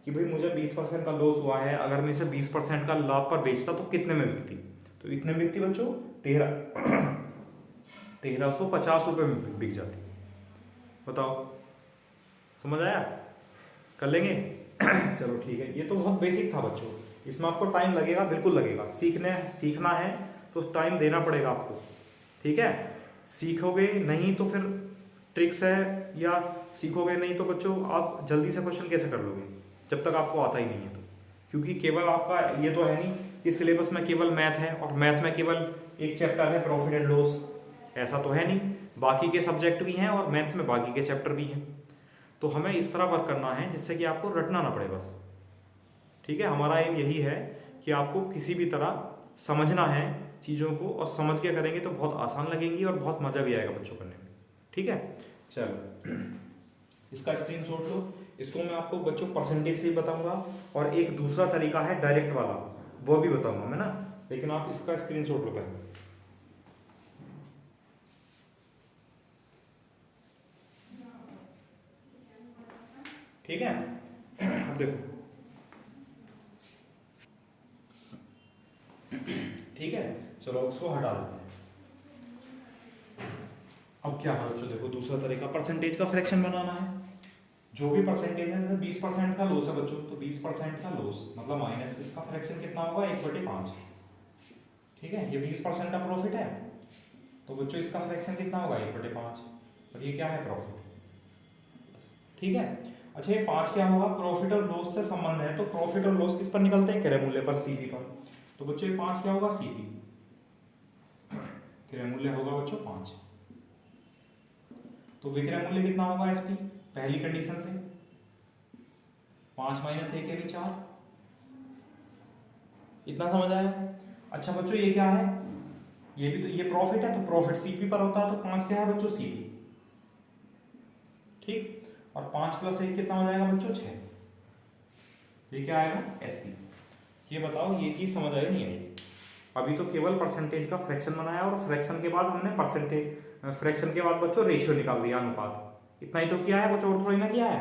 कि भाई मुझे 20% का लॉस हुआ है, अगर मैं इसे 20% का लाभ पर बेचता तो कितने में बिकती? तो इतने में बिकती बच्चों 1350 रुपये में बिक जाती। बताओ, समझ आया? कर लेंगे? चलो ठीक है, ये तो बहुत बेसिक था बच्चों। इसमें आपको टाइम लगेगा, बिल्कुल लगेगा। सीखना है तो टाइम देना पड़ेगा आपको। ठीक है, सीखोगे नहीं तो फिर ट्रिक्स है, या सीखोगे नहीं तो बच्चों आप जल्दी से क्वेश्चन कैसे कर लोगे जब तक आपको आता ही नहीं है तो। क्योंकि केवल आपका ये तो है नहीं कि सिलेबस में केवल मैथ है और मैथ में केवल एक चैप्टर है प्रॉफिट एंड लॉस, ऐसा तो है नहीं। बाकी के सब्जेक्ट भी हैं और मैथ्स में बाकी के चैप्टर भी हैं। तो हमें इस तरह वर्क करना है जिससे कि आपको रटना ना पड़े बस। ठीक है, हमारा एम यही है कि आपको किसी भी तरह समझना है चीज़ों को, और समझ के करेंगे तो बहुत आसान लगेंगी और बहुत मज़ा भी आएगा बच्चों करने में। ठीक है, चलो इसका स्क्रीनशॉट लो। इसको मैं आपको बच्चों परसेंटेज से ही बताऊंगा, और एक दूसरा तरीका है डायरेक्ट वाला, वो भी बताऊंगा मैं ना, लेकिन आप इसका स्क्रीनशॉट लो पहले। ठीक है, अब देखो, ठीक है, चलो उसको हटा देते हैं। अब क्या है बच्चों, देखो दूसरा तरीका परसेंटेज का फ्रैक्शन बनाना है। जो भी परसेंटेज है, जैसे 20% का लॉस है बच्चों, तो 20% का लॉस मतलब माइनस इसका फ्रैक्शन कितना होगा? 1/5। ठीक है, ये 20% का प्रॉफिट है तो बच्चों इसका फ्रैक्शन कितना होगा? 1/5। और ये क्या है? प्रॉफिट। ठीक है, अच्छा ये 5 क्या होगा? प्रॉफिट और लॉस से संबंध है, तो प्रॉफिट और लॉस किस पर निकलते हैं? क्रय मूल्य पर, सीपी पर। तो बच्चों ये 5 क्या होगा? सीपी। क्रय मूल्य होगा बच्चों 5। तो विक्रय मूल्य कितना होगा एसपी पहली कंडीशन से, 5 माइनस 1 यानी 4। इतना समझ आया? अच्छा बच्चों ये क्या है, ये भी तो ये प्रॉफिट है, तो प्रॉफिट सीपी पर होता है, तो 5 क्या है बच्चों सीपी, ठीक। और 5 प्लस 1 कितना हो जाएगा बच्चों 6, ये क्या आएगा एसपी। ये बताओ ये चीज समझ आई नहीं आई? अभी तो केवल परसेंटेज का फ्रैक्शन बनाया और फ्रैक्शन के बाद हमने परसेंटेज, फ्रैक्शन के बाद बच्चों रेशियो निकाल दिया, अनुपात, इतना ही तो किया है बच्चों, और थोड़ी ना किया है।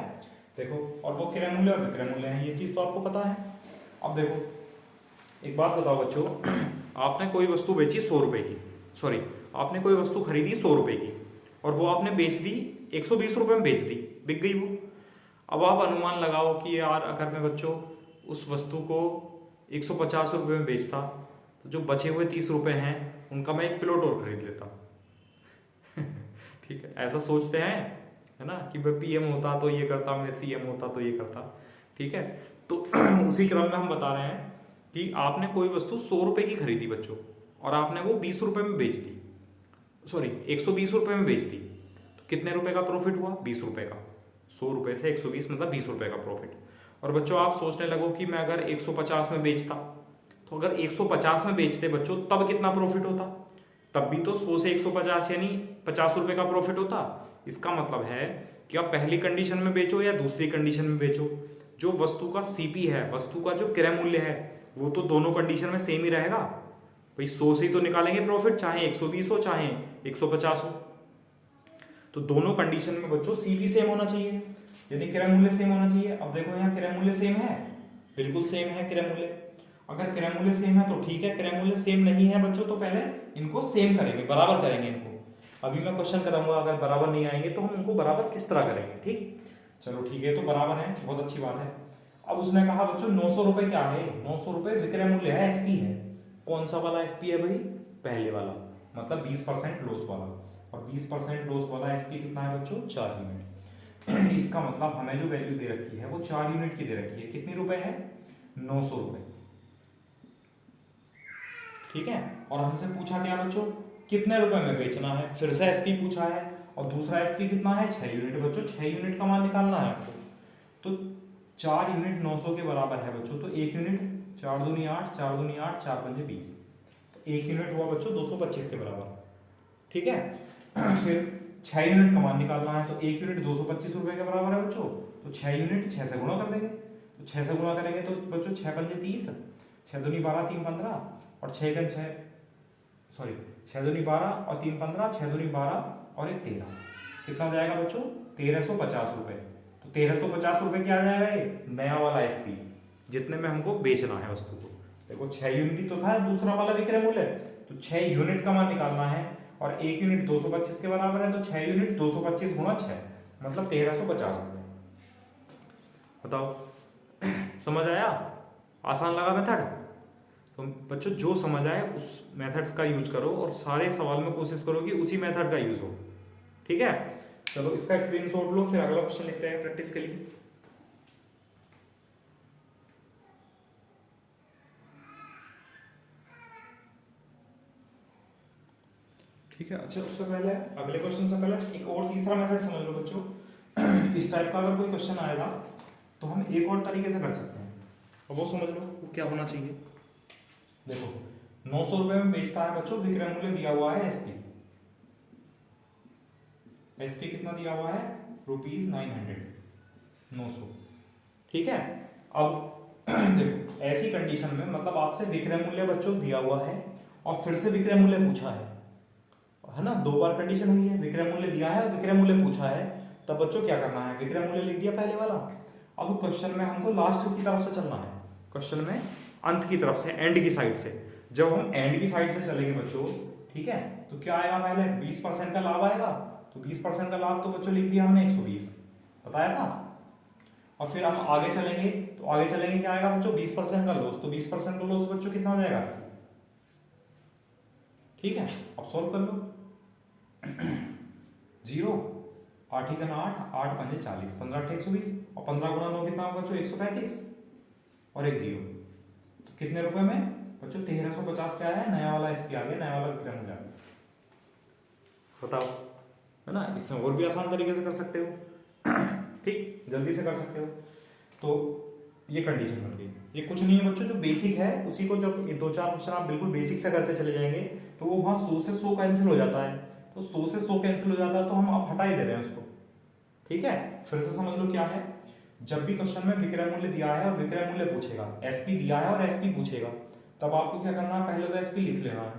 देखो और वो क्रय मूल्य और विक्रय मूल्य है, ये चीज तो आपको पता है। अब देखो एक बात बताओ बच्चों, आपने कोई वस्तु बेची 100 रुपए की, सॉरी आपने कोई वस्तु खरीदी 100 रुपए की और वो आपने बेच दी 120 रुपए में, बेच दी, बिक गई वो। अब आप अनुमान लगाओ कि यार अगर मैं बच्चों उस वस्तु को 150 रुपए में बेचता तो जो बचे हुए 30 रुपए हैं उनका मैं एक प्लॉट और खरीद लेता। ठीक है, ऐसा सोचते हैं, है ना, कि मैं पीएम होता तो ये करता, मैं सीएम होता तो ये करता। ठीक है, तो उसी क्रम में हम बता रहे हैं कि आपने कोई वस्तु 100 रुपए की खरीदी बच्चों और आपने वो 20 रुपए में बेच दी, सॉरी 120 रुपए में बेच दी, तो कितने रुपए का प्रॉफिट हुआ? 20 रुपए का। 100 रुपए से 120 मतलब 20 रुपए का प्रॉफिट। और बच्चों आप सोचने लगो कि मैं अगर 150 में बेचता, तो अगर 150 में बेचते बच्चों तब कितना प्रॉफिट होता? तब भी तो 100 से 150 यानी 50 रुपए का प्रॉफिट होता। इसका मतलब है कि आप पहली कंडीशन में बेचो या दूसरी कंडीशन में बेचो, जो वस्तु का सीपी है, वस्तु का जो क्रय मूल्य है, वो तो दोनों कंडीशन में सेम ही रहेगा भाई। 100 से ही तो निकालेंगे प्रॉफिट, चाहे 120 हो चाहे 150 हो। तो दोनों कंडीशन में बच्चों सीपी सेम होना चाहिए, यानी क्रय मूल्य सेम होना चाहिए। अब देखो यहाँ क्रय मूल्य सेम है, बिल्कुल सेम है क्रय मूल्य। अगर क्रय मूल्य सेम है तो ठीक है, क्रय मूल्य सेम नहीं है बच्चों तो पहले इनको सेम करेंगे, बराबर करेंगे इनको। अभी मैं क्वेश्चन कराऊंगा, अगर बराबर नहीं आएंगे तो हम उनको बराबर किस तरह करेंगे, ठीक। चलो ठीक है, तो बराबर है, बहुत अच्छी बात है। अब उसने कहा बच्चों 900 रुपए क्या है, 900 रुपए विक्रय मूल्य है, एसपी है। कौन सा वाला एसपी है भाई? पहले वाला, मतलब 20% लॉस वाला। और 20% लॉस वाला एसपी कितना है बच्चों? 4 यूनिट। इसका मतलब हमें जो वैल्यू दे रखी है वो 4 यूनिट की दे रखी है। कितनी रुपए है? 900 रुपए, ठीक है। और हमसे पूछा क्या बच्चों? कितने रुपए में बेचना है। फिर से एसपी पूछा है, और दूसरा एसपी कितना है? 6 यूनिट बच्चों, 6 यूनिट का मान निकालना है आपको। तो 4 यूनिट 900 के बराबर है बच्चों, तो 1 यूनिट 4 दूनी 8, 4 दूनी 8, 4 पंजे 20, तो 1 यूनिट हुआ बच्चों 225 के बराबर, ठीक है। फिर 6 यूनिट का मान निकालना है, तो 1 यूनिट 225 रुपए के बराबर है बच्चों, तो 6 यूनिट 6 से गुणा कर देंगे। तो 6 से गुणा करेंगे तो बच्चों 6 पंजे 30, 6 दूनी 12, 3 15, और 6 का 6, सॉरी 6 दूनी 12 और 3 15, 6 दूनी 12 और 1 13, कितना हो जाएगा बच्चों? 1350 रुपए। तो 1350 रुपए क्या आ जाएगा? ये नया वाला एसपी, जितने में हमको बेचना है वस्तु को। देखो 6 यूनिट तो था दूसरा वाला विक्रय मूल्य, तो 6 यूनिट का मान निकालना है, और 1 यूनिट 225 के बराबर है, तो 6 यूनिट 225 गुणा 6 मतलब 1350 रुपए। बताओ समझ आया? आसान लगा मेथड? तो बच्चों जो समझ आए उस मेथड्स का यूज करो, और सारे सवाल में कोशिश करो कि उसी मेथड का यूज हो, ठीक है। चलो इसका स्क्रीनशॉट लो, फिर अगला क्वेश्चन लिखते हैं प्रैक्टिस के लिए। ठीक है, अच्छा उससे पहले अगले क्वेश्चन से पहले एक और तीसरा मेथड समझ लो बच्चों। इस टाइप का अगर कोई क्वेश्चन आएगा तो हम एक और तरीके से कर सकते हैं, और वो समझ लो वो क्या होना चाहिए। देखो 900 रुपए में बेचता है बच्चों, विक्रय मूल्य दिया हुआ है एसपी। एसपी कितना दिया हुआ है? ₹900, 900, ठीक है। अब देखो ऐसी कंडीशन में मतलब आपसे विक्रय मूल्य बच्चों दिया हुआ है और फिर से विक्रय मूल्य पूछा है ना, 2 बार कंडीशन हुई है, विक्रय मूल्य दिया है और विक्रय मूल्य पूछा है, तब बच्चों क्या करना है? विक्रय मूल्य लिख दिया पहले वाला। अब क्वेश्चन में हमको लास्ट की तरफ से चलना है, क्वेश्चन में अंत की तरफ से, एंड की साइड से। जब हम एंड की साइड से चलेंगे बच्चों, ठीक है, तो क्या आएगा? पहले 20% का लाभ आएगा, तो 20% का लाभ तो बच्चों लिख दिया हमने 120, बताया था। और फिर हम आगे चलेंगे, तो आगे चलेंगे क्या आएगा बच्चों? 20% का लॉस, तो 20% का लॉस बच्चों कितना हो जाएगा? 80, ठीक है। अब सॉल्व कर लो। 0, 8 का 8, 8 पंजे 40, 15 8 120, और 15 गुणा 9 कितना होगा बच्चों? 135, और एक 0, तो कितने रुपए में बच्चों? 1350 क्या है? नया वाला एसपी आ गया, नया वाला विक्रय मूल्य आ गया। बताओ, है ना। इसमें और भी आसान तरीके से कर सकते हो ठीक, जल्दी से कर सकते हो। तो ये कंडीशन बन गई। ये कुछ नहीं है बच्चों, जो बेसिक है उसी को जब ये 2-4 क्वेश्चन आप बिल्कुल बेसिक से करते चले जाएंगे तो वो वहाँ 100 से 100 कैंसिल हो जाता है। तो 100 से 100 कैंसिल हो जाता है तो हम अब हटा ही दे रहे हैं उसको। ठीक है, फिर से समझ लो क्या है। जब भी क्वेश्चन में विक्रय मूल्य दिया है और विक्रय मूल्य पूछेगा, एसपी दिया है और एसपी पूछेगा, तब आपको क्या करना है, पहले तो एसपी लिख लेना है।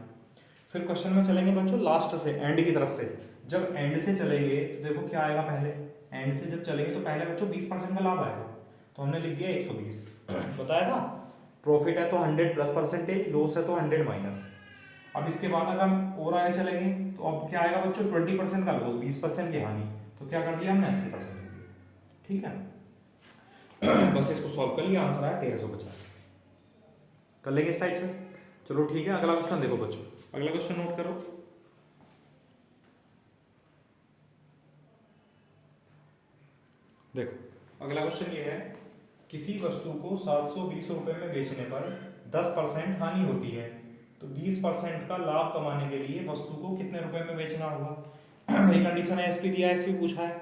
फिर क्वेश्चन में चलेंगे बच्चों लास्ट से, एंड की तरफ से। जब एंड से चलेंगे तो देखो क्या आएगा, पहले एंड से जब चलेंगे तो पहले बच्चों 20% का लाभ आएगा, तो हमने लिख दिया 120 बताया था। प्रॉफिट है तो 100 प्लस परसेंटेज, लॉस है तो 100 माइनस। अब इसके बाद अगर हम और आगे चलेंगे तो अब क्या आएगा बच्चों, 20% का लॉस, 20% की हानि, तो क्या कर दिया हमने 80% लिख दिया। ठीक है बस इसको सॉल्व कर लिया, आंसर आया 1350। कर लेंगे इस टाइप से। चलो ठीक है, अगला क्वेश्चन देखो बच्चों, अगला क्वेश्चन नोट करो। देखो अगला क्वेश्चन ये है, किसी वस्तु को 720 रुपए में बेचने पर 10% हानि होती है, तो 20% का लाभ कमाने के लिए वस्तु को कितने रुपए में बेचना होगा। ये कंडीशन है, एसपी दिया है, एसपी पूछा है।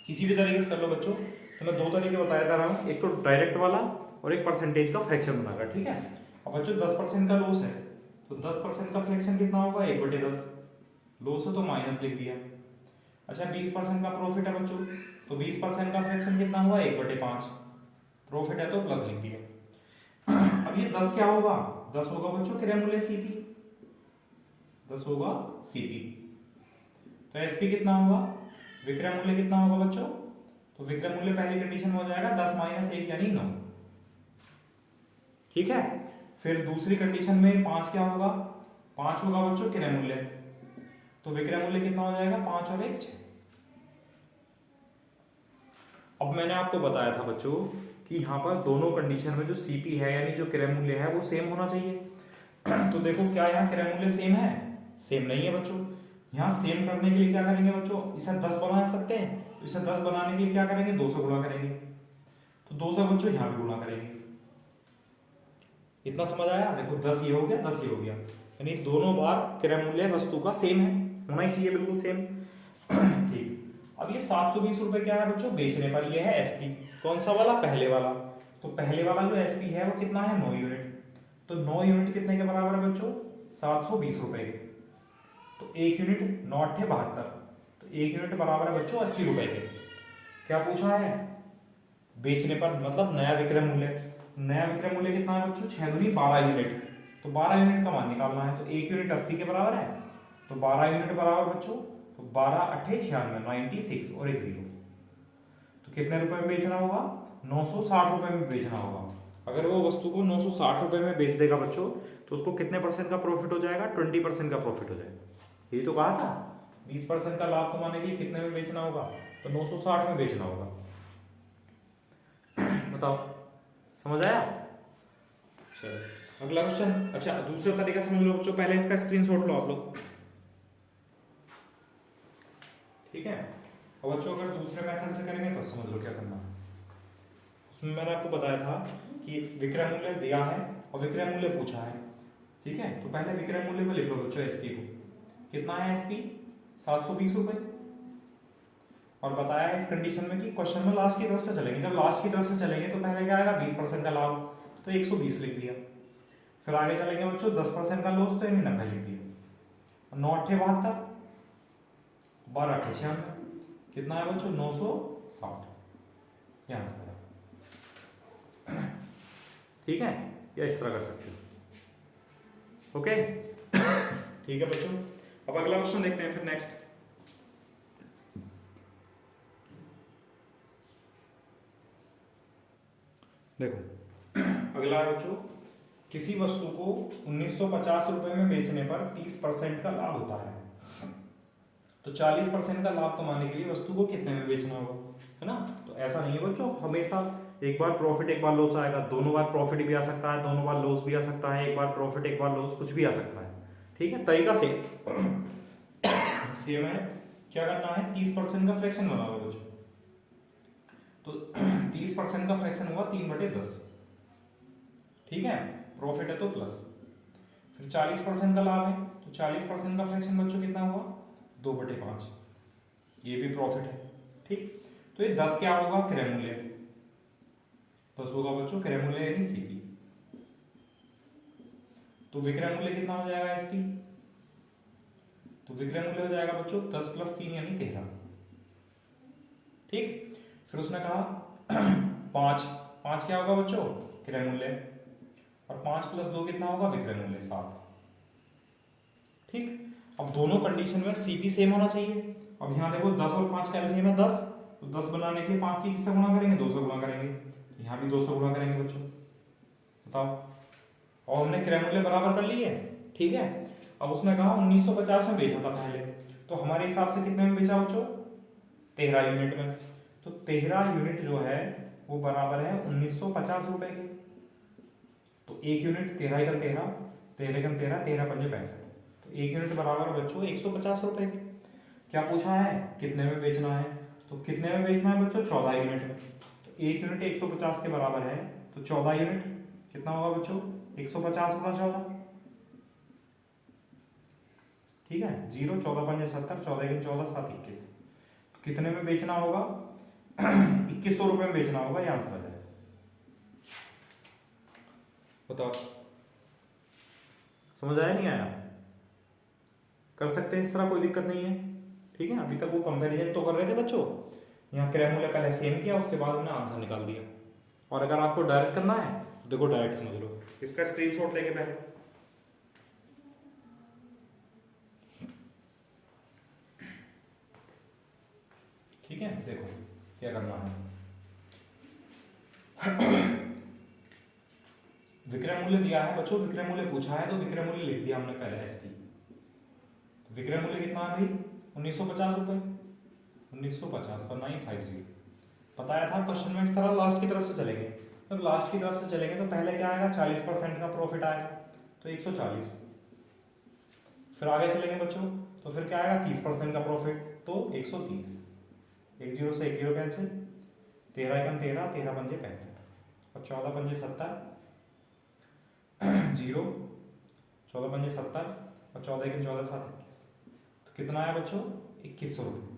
किसी भी तरीके से कर लो बच्चों। तो मैं 2 तरीके बताया था रहा हूँ, एक तो डायरेक्ट वाला और एक परसेंटेज का फ्रैक्शन बनाकर। ठीक है, अब बच्चों 10% का लॉस है, तो 10% का फ्रैक्शन कितना होगा, 1/10। लॉस है तो माइनस लिख दिया। अच्छा 20% का प्रॉफिट है बच्चों, तो 20% का फ्रैक्शन कितना हुआ, 1/5। प्रॉफिट है तो प्लस लिख दिया। अब ये 10 क्या होगा, 10 होगा बच्चों क्रय मूल्य सीपी, 10 होगा सीपी। तो एसपी कितना होगा, विक्रय मूल्य कितना होगा बच्चों, तो विक्रय मूल्य पहली कंडीशन में हो जाएगा 10 - 1 यानी 9। ठीक है, फिर दूसरी कंडीशन में 5 क्या होगा, 5 होगा बच्चों क्रय मूल्य, तो विक्रय मूल्य कितना हो जाएगा, 5 और 1 6। अब मैंने आपको बताया था बच्चों कि यहाँ पर दोनों कंडीशन में जो सीपी है यानी जो क्रय मूल्य है वो सेम होना चाहिए। तो देखो क्या यहाँ क्रय मूल्य सेम है, सेम नहीं है बच्चों। यहाँ सेम करने के लिए क्या करेंगे बच्चों, इसे 10 बना सकते हैं, तो इसे 10 बनाने के लिए क्या करेंगे, 2 से गुणा करेंगे, तो 2 से बच्चों यहाँ भी गुणा करेंगे। इतना समझ आया, देखो 10 ये हो गया, 10 ये हो गया, यानी दोनों बार क्रय मूल्य वस्तु का सेम है, होना ही चाहिए बिल्कुल सेम। ठीक, अब ये 720 रुपए क्या है बच्चों बेचने पर, ये है एसपी, कौन सा वाला, पहले वाला। तो पहले वाला जो एसपी है वो कितना है, 9 यूनिट। तो 9 यूनिट कितने के बराबर है बच्चों, 720 रुपए के। तो 1 यूनिट 9 8 72, तो 1 यूनिट बराबर है बच्चों 80 रुपए के। क्या पूछा है, बेचने पर मतलब नया विक्रय मूल्य। नया विक्रय मूल्य कितना है बच्चों, 6 दूनी 12 यूनिट, तो 12 यूनिट का मान निकालना है। तो 1 यूनिट 80 के बराबर है, तो 12 यूनिट बराबर बच्चों, तो 12 8 96 96 और एक 0, तो कितने रुपए में बेचना होगा, 960 रुपए में बेचना होगा। अगर वो वस्तु को 960 रुपए में बेच देगा बच्चों, तो उसको कितने परसेंट का प्रॉफिट हो जाएगा, 20% का प्रॉफिट हो जाएगा। यही तो कहा था, 20% का लाभ कमाने के लिए कितने में बेचना होगा, तो 960 में बेचना होगा। बताओ समझ आया। चलो अगला क्वेश्चन। अच्छा दूसरा तरीका समझ लो बच्चों, पहले इसका स्क्रीनशॉट लो आप लोग। ठीक है, और बच्चों अगर दूसरे मेथड से करेंगे तो समझ लो क्या करना है। उसमें मैंने आपको बताया था कि विक्रय मूल्य दिया है और विक्रय मूल्य पूछा है। ठीक है, तो पहले विक्रय मूल्य को लिख लो बच्चों, एसपी को। कितना है एसपी, 720 रुपए। और बताया है इस कंडीशन में कि क्वेश्चन में लास्ट की तरफ से चलेंगे, जब लास्ट की तरफ से चलेंगे तो पहले क्या आएगा, 20% का लाभ, तो 120 लिख दिया। फिर आगे चलेंगे बच्चों 10% का लॉस, तो यानी 90 लिख दिया। 9 8 72, 12 8 96, कितना है बच्चों, 960। यहाँ से ठीक है, या इस तरह कर सकते हो। ओके ठीक है बच्चों, अब अगला क्वेश्चन देखते हैं फिर नेक्स्ट। देखो अगला है बच्चों, किसी वस्तु को 1950 रुपए में बेचने पर 30% का लाभ होता है, तो 40% का लाभ कमाने के लिए वस्तु को कितने में बेचना होगा, है ना। तो ऐसा नहीं है बच्चों हमेशा एक बार प्रॉफिट एक बार लॉस आएगा, दोनों बार प्रॉफिट भी आ सकता है, दोनों बार लॉस भी आ सकता है, एक बार प्रॉफिट एक बार लॉस, कुछ भी आ सकता है। ठीक है, तरीका से सेम है। क्या करना है, 30% का फ्रैक्शन बनाओ बच्चों। तो 30% का फ्रैक्शन हुआ 3/10। ठीक है, प्रॉफिट है तो प्लस। फिर 40% का लाभ है, तो 40% का फ्रैक्शन बच्चों कितना हुआ, 2/5, ये भी प्रॉफिट है। ठीक, तो ये 10 क्या होगा, क्रय मूल्य 10 होगा बच्चों, क्रय मूल्य यानी सीपी। तो विक्रय मूल्य कितना हो जाएगा एसपी, तो विक्रय मूल्य हो जाएगा बच्चों 10 + 3 यानी 13। ठीक, फिर उसने कहा 5 क्या होगा बच्चों, क्रय मूल्य, और 5 + 2 कितना होगा, विक्रय मूल्य 7। ठीक, अब दोनों कंडीशन में सीपी सेम होना चाहिए। अब यहाँ देखो 10 और 5 का एलसीएम है 10, तो 10 बनाने के लिए 5 की किससे गुणा करेंगे, 2 से गुणा करेंगे। यहाँ भी 2 से गुणा करेंगे बच्चों, बताओ। और हमने क्रय मूल्य बराबर कर लिए, ठीक है। अब उसने कहा 1950 में बेचा था पहले, तो हमारे हिसाब से कितने में बेचा बच्चों, 13 यूनिट में। तो 13 यूनिट जो है वो बराबर है 1950 रुपए के। तो एक यूनिट 13 × 13, 13 × 13, 13 × 5 = 65। तो एक यूनिट बराबर बच्चों 150 रुपए के। क्या पूछा है, कितने में बेचना है, तो कितने में बेचना है बच्चों, 14 यूनिट में। तो एक यूनिट 150 के बराबर है, तो 14 यूनिट कितना होगा बच्चों, 150 × 14, ठीक है। 0, 14 × 5 = 70, 14 × 14 = 7, 21। तो कितने में बेचना होगा 2100 रुपए में बेचना होगा, ये आंसर आ जाएगा। बताओ, समझ आया नहीं आया, कर सकते हैं इस तरह, कोई दिक्कत नहीं है। ठीक है, अभी तक वो कंपैरिजन तो कर रहे थे बच्चों, यहाँ क्रय मूल्य पहले सेम किया, उसके बाद हमने आंसर निकाल दिया। और अगर आपको डायरेक्ट करना है तो देखो डायरेक्ट समझ लो, इसका स्क्रीनशॉट लेके पहले, ठीक है। देखो क्या करना है, विक्रय मूल्य दिया है बच्चों, विक्रय मूल्य पूछा है, तो विक्रय मूल्य लिख दिया हमने पहले एसपी। तो विक्रय मूल्य कितना है भाई, 1950 रुपए, 1950 पर 950। बताया था क्वेश्चन में इस तरह लास्ट की तरफ से चलेंगे। तो लास्ट की तरफ से चलेंगे तो पहले क्या आएगा, 40% का प्रॉफिट आएगा, तो 140। फिर आगे चलेंगे बच्चों, तो फिर क्या आएगा, 30% का प्रॉफिट, तो 130। 1 0 से 1 0 कैंसिल, 13 × 13, 13 × 5 = 65, और 14 × 5 = 70, 0, 14 × 5 = 70, और 14 × 14 = 7, 21। तो कितना आया बच्चों, 2100 रुपये।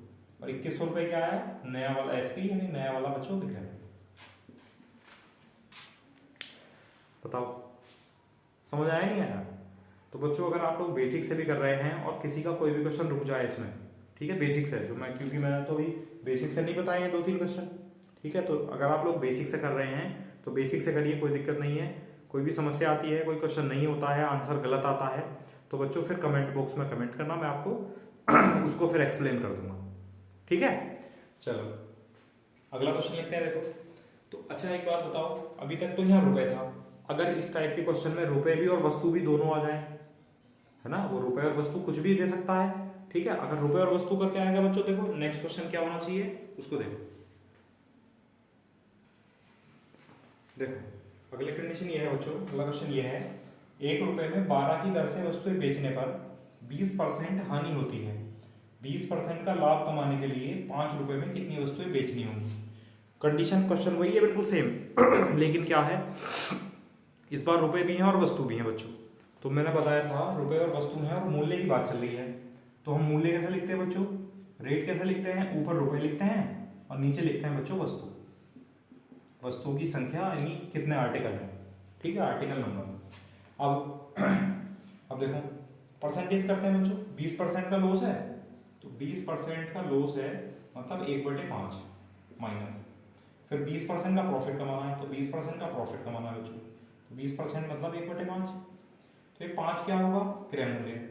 और 2100 रुपये क्या आया, नया वाला एसपी यानी नया वाला बच्चों विक्रय। बताओ समझ आया नहीं आया। तो बच्चों अगर आप लोग बेसिक से भी कर रहे हैं और किसी का कोई भी क्वेश्चन रुक जाए इसमें, ठीक है, बेसिक से जो मैं, क्योंकि मैंने तो अभी बेसिक से नहीं बताए हैं 2-3 क्वेश्चन, ठीक है। तो अगर आप लोग बेसिक से कर रहे हैं तो बेसिक से करिए, कोई दिक्कत नहीं है। कोई भी समस्या आती है, कोई क्वेश्चन नहीं होता है, आंसर गलत आता है, तो बच्चों फिर कमेंट बॉक्स में कमेंट करना, मैं आपको उसको फिर एक्सप्लेन कर दूंगा, ठीक है। चलो अगला क्वेश्चन लिखते हैं। देखो तो अच्छा एक बात बताओ, अभी तक तो यहाँ रुपए था, अगर इस टाइप के क्वेश्चन में रुपए भी और वस्तु भी दोनों आ जाए, है ना, वो रुपए और वस्तु कुछ भी दे सकता है, ठीक है। अगर रुपए और वस्तु करके आएगा बच्चों, देखो नेक्स्ट क्वेश्चन क्या होना चाहिए उसको देखो। देखो अगली कंडीशन ये है बच्चों, अगला क्वेश्चन ये है, 1 रुपए में 12 की दर से वस्तुएं बेचने पर 20% हानि होती है, 20% का लाभ कमाने के लिए 5 रुपए में कितनी वस्तुएं बेचनी होंगी। कंडीशन क्वेश्चन वही है बिल्कुल सेम लेकिन क्या है, इस बार रुपए भी हैं और वस्तु भी हैं बच्चों। तो मैंने बताया था रुपए और वस्तु हैं और मूल्य की बात चल रही है, तो हम मूल्य कैसे लिखते हैं बच्चों, रेट कैसे लिखते हैं, ऊपर रुपए लिखते हैं और नीचे लिखते हैं बच्चों वस्तु, वस्तुओं की संख्या यानी कितने आर्टिकल हैं, ठीक है, आर्टिकल नंबर। अब देखो परसेंटेज करते हैं बच्चों, 20% का लॉस है, तो 20% का लॉस है मतलब 1/5 माइनस, फिर 20% का प्रॉफिट कमाना है, तो 20% का प्रॉफिट कमाना है बच्चों, तो 20% मतलब 1/5। तो ये 5 क्या होगा, क्रय मूल्य,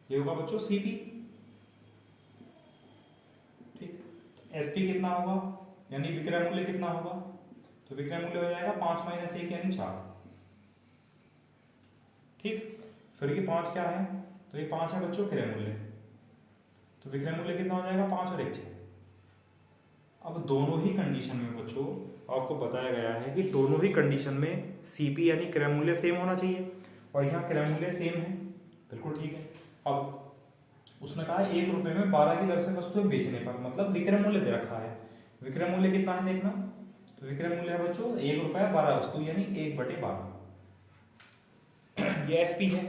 ये होगा बच्चों सीपी, ठीक। तो एसपी कितना होगा, यानी विक्रय मूल्य कितना होगा, तो विक्रय मूल्य हो जाएगा 5 - 1 यानी 4, ठीक। फिर ये 5 क्या है, तो ये 5 है बच्चों क्रय मूल्य, तो विक्रय मूल्य कितना हो जाएगा 5 और 1 6। अब दोनों ही कंडीशन में बच्चों आपको बताया गया है कि दोनों ही कंडीशन में सीपी यानी क्रय मूल्य सेम होना चाहिए, और यहाँ क्रय मूल्य सेम है, बिल्कुल ठीक है। अब उसने कहा 1 रुपए में 12 की दर से वस्तुएं बेचने पर, मतलब विक्रय मूल्य दे रखा है, विक्रय मूल्य कितना है देखना, तो विक्रय मूल्य है बच्चों 1 रुपया 12 वस्तु यानी 1/12, ये एसपी है।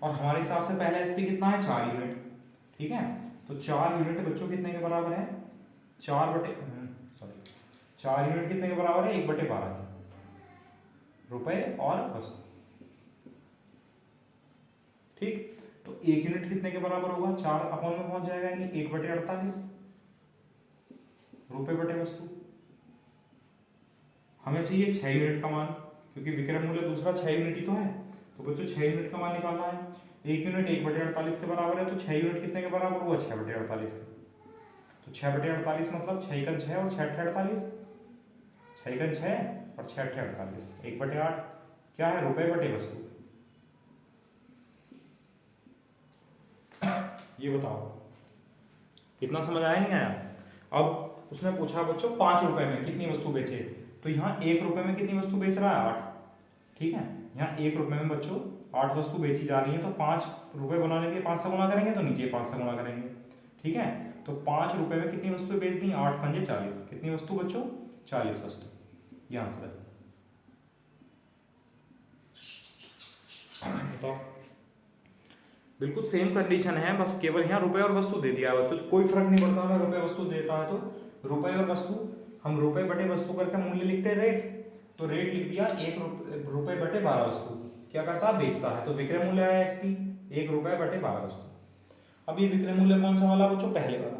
और हमारे हिसाब से पहला एसपी कितना है 4 यूनिट, ठीक है। तो 4 यूनिट बच्चों कितने के बराबर है, 4 यूनिट कितने के बराबर है, 1/12 के रुपए और वस्तु। ठीक, तो 1 यूनिट कितने के बराबर होगा, 4 अपॉन में पहुंच जाएगा, यानी 1/48 रुपए बटे वस्तु। हमें चाहिए 6 यूनिट का मान, क्योंकि विक्रय मूल्य दूसरा 6 यूनिट ही तो है। तो बच्चों 6 यूनिट का मान निकालना है। 1 यूनिट 1/48 के बराबर है, तो 6 यूनिट कितने के बराबर हुआ, 6/48 के। तो 6/48 मतलब 6 का 6 और 6 48, 6 का 6 और 6 48, 1/8 क्या है, रुपए बटे वस्तु। ये बताओ कितना समझ आया, नहीं आया। अब उसने पूछा बच्चों 5 रुपए में कितनी वस्तु बेचे, तो यहाँ 1 रुपए में कितनी वस्तु बेच रहा है, 8। ठीक है, यहाँ 1 रुपए में बच्चों 8 वस्तु बेची जा रही है, तो 5 रुपए बनाने के लिए 5 से गुणा करेंगे, तो नीचे 5 से गुणा करेंगे। ठीक है, तो 5 रुपए में कितनी वस्तु बेच दी, 8 पंजे 40, कितनी वस्तु बच्चों, 40 वस्तु। ये आंसर है। बताओ, बिल्कुल सेम कंडीशन है, बस केवल यहाँ रुपए और वस्तु दे दिया है बच्चों, तो कोई फर्क नहीं पड़ता हमें रुपए वस्तु देता है तो। रुपए और वस्तु, हम रुपए बटे वस्तु करके मूल्य लिखते हैं रेट, तो रेट लिख दिया 1 रुपए बटे 12 वस्तु। क्या करता है, बेचता है, तो विक्रय मूल्य आया एसपी 1 रुपए बटे 12 वस्तु। अब ये विक्रय मूल्य कौन सा वाला बच्चों, पहले वाला।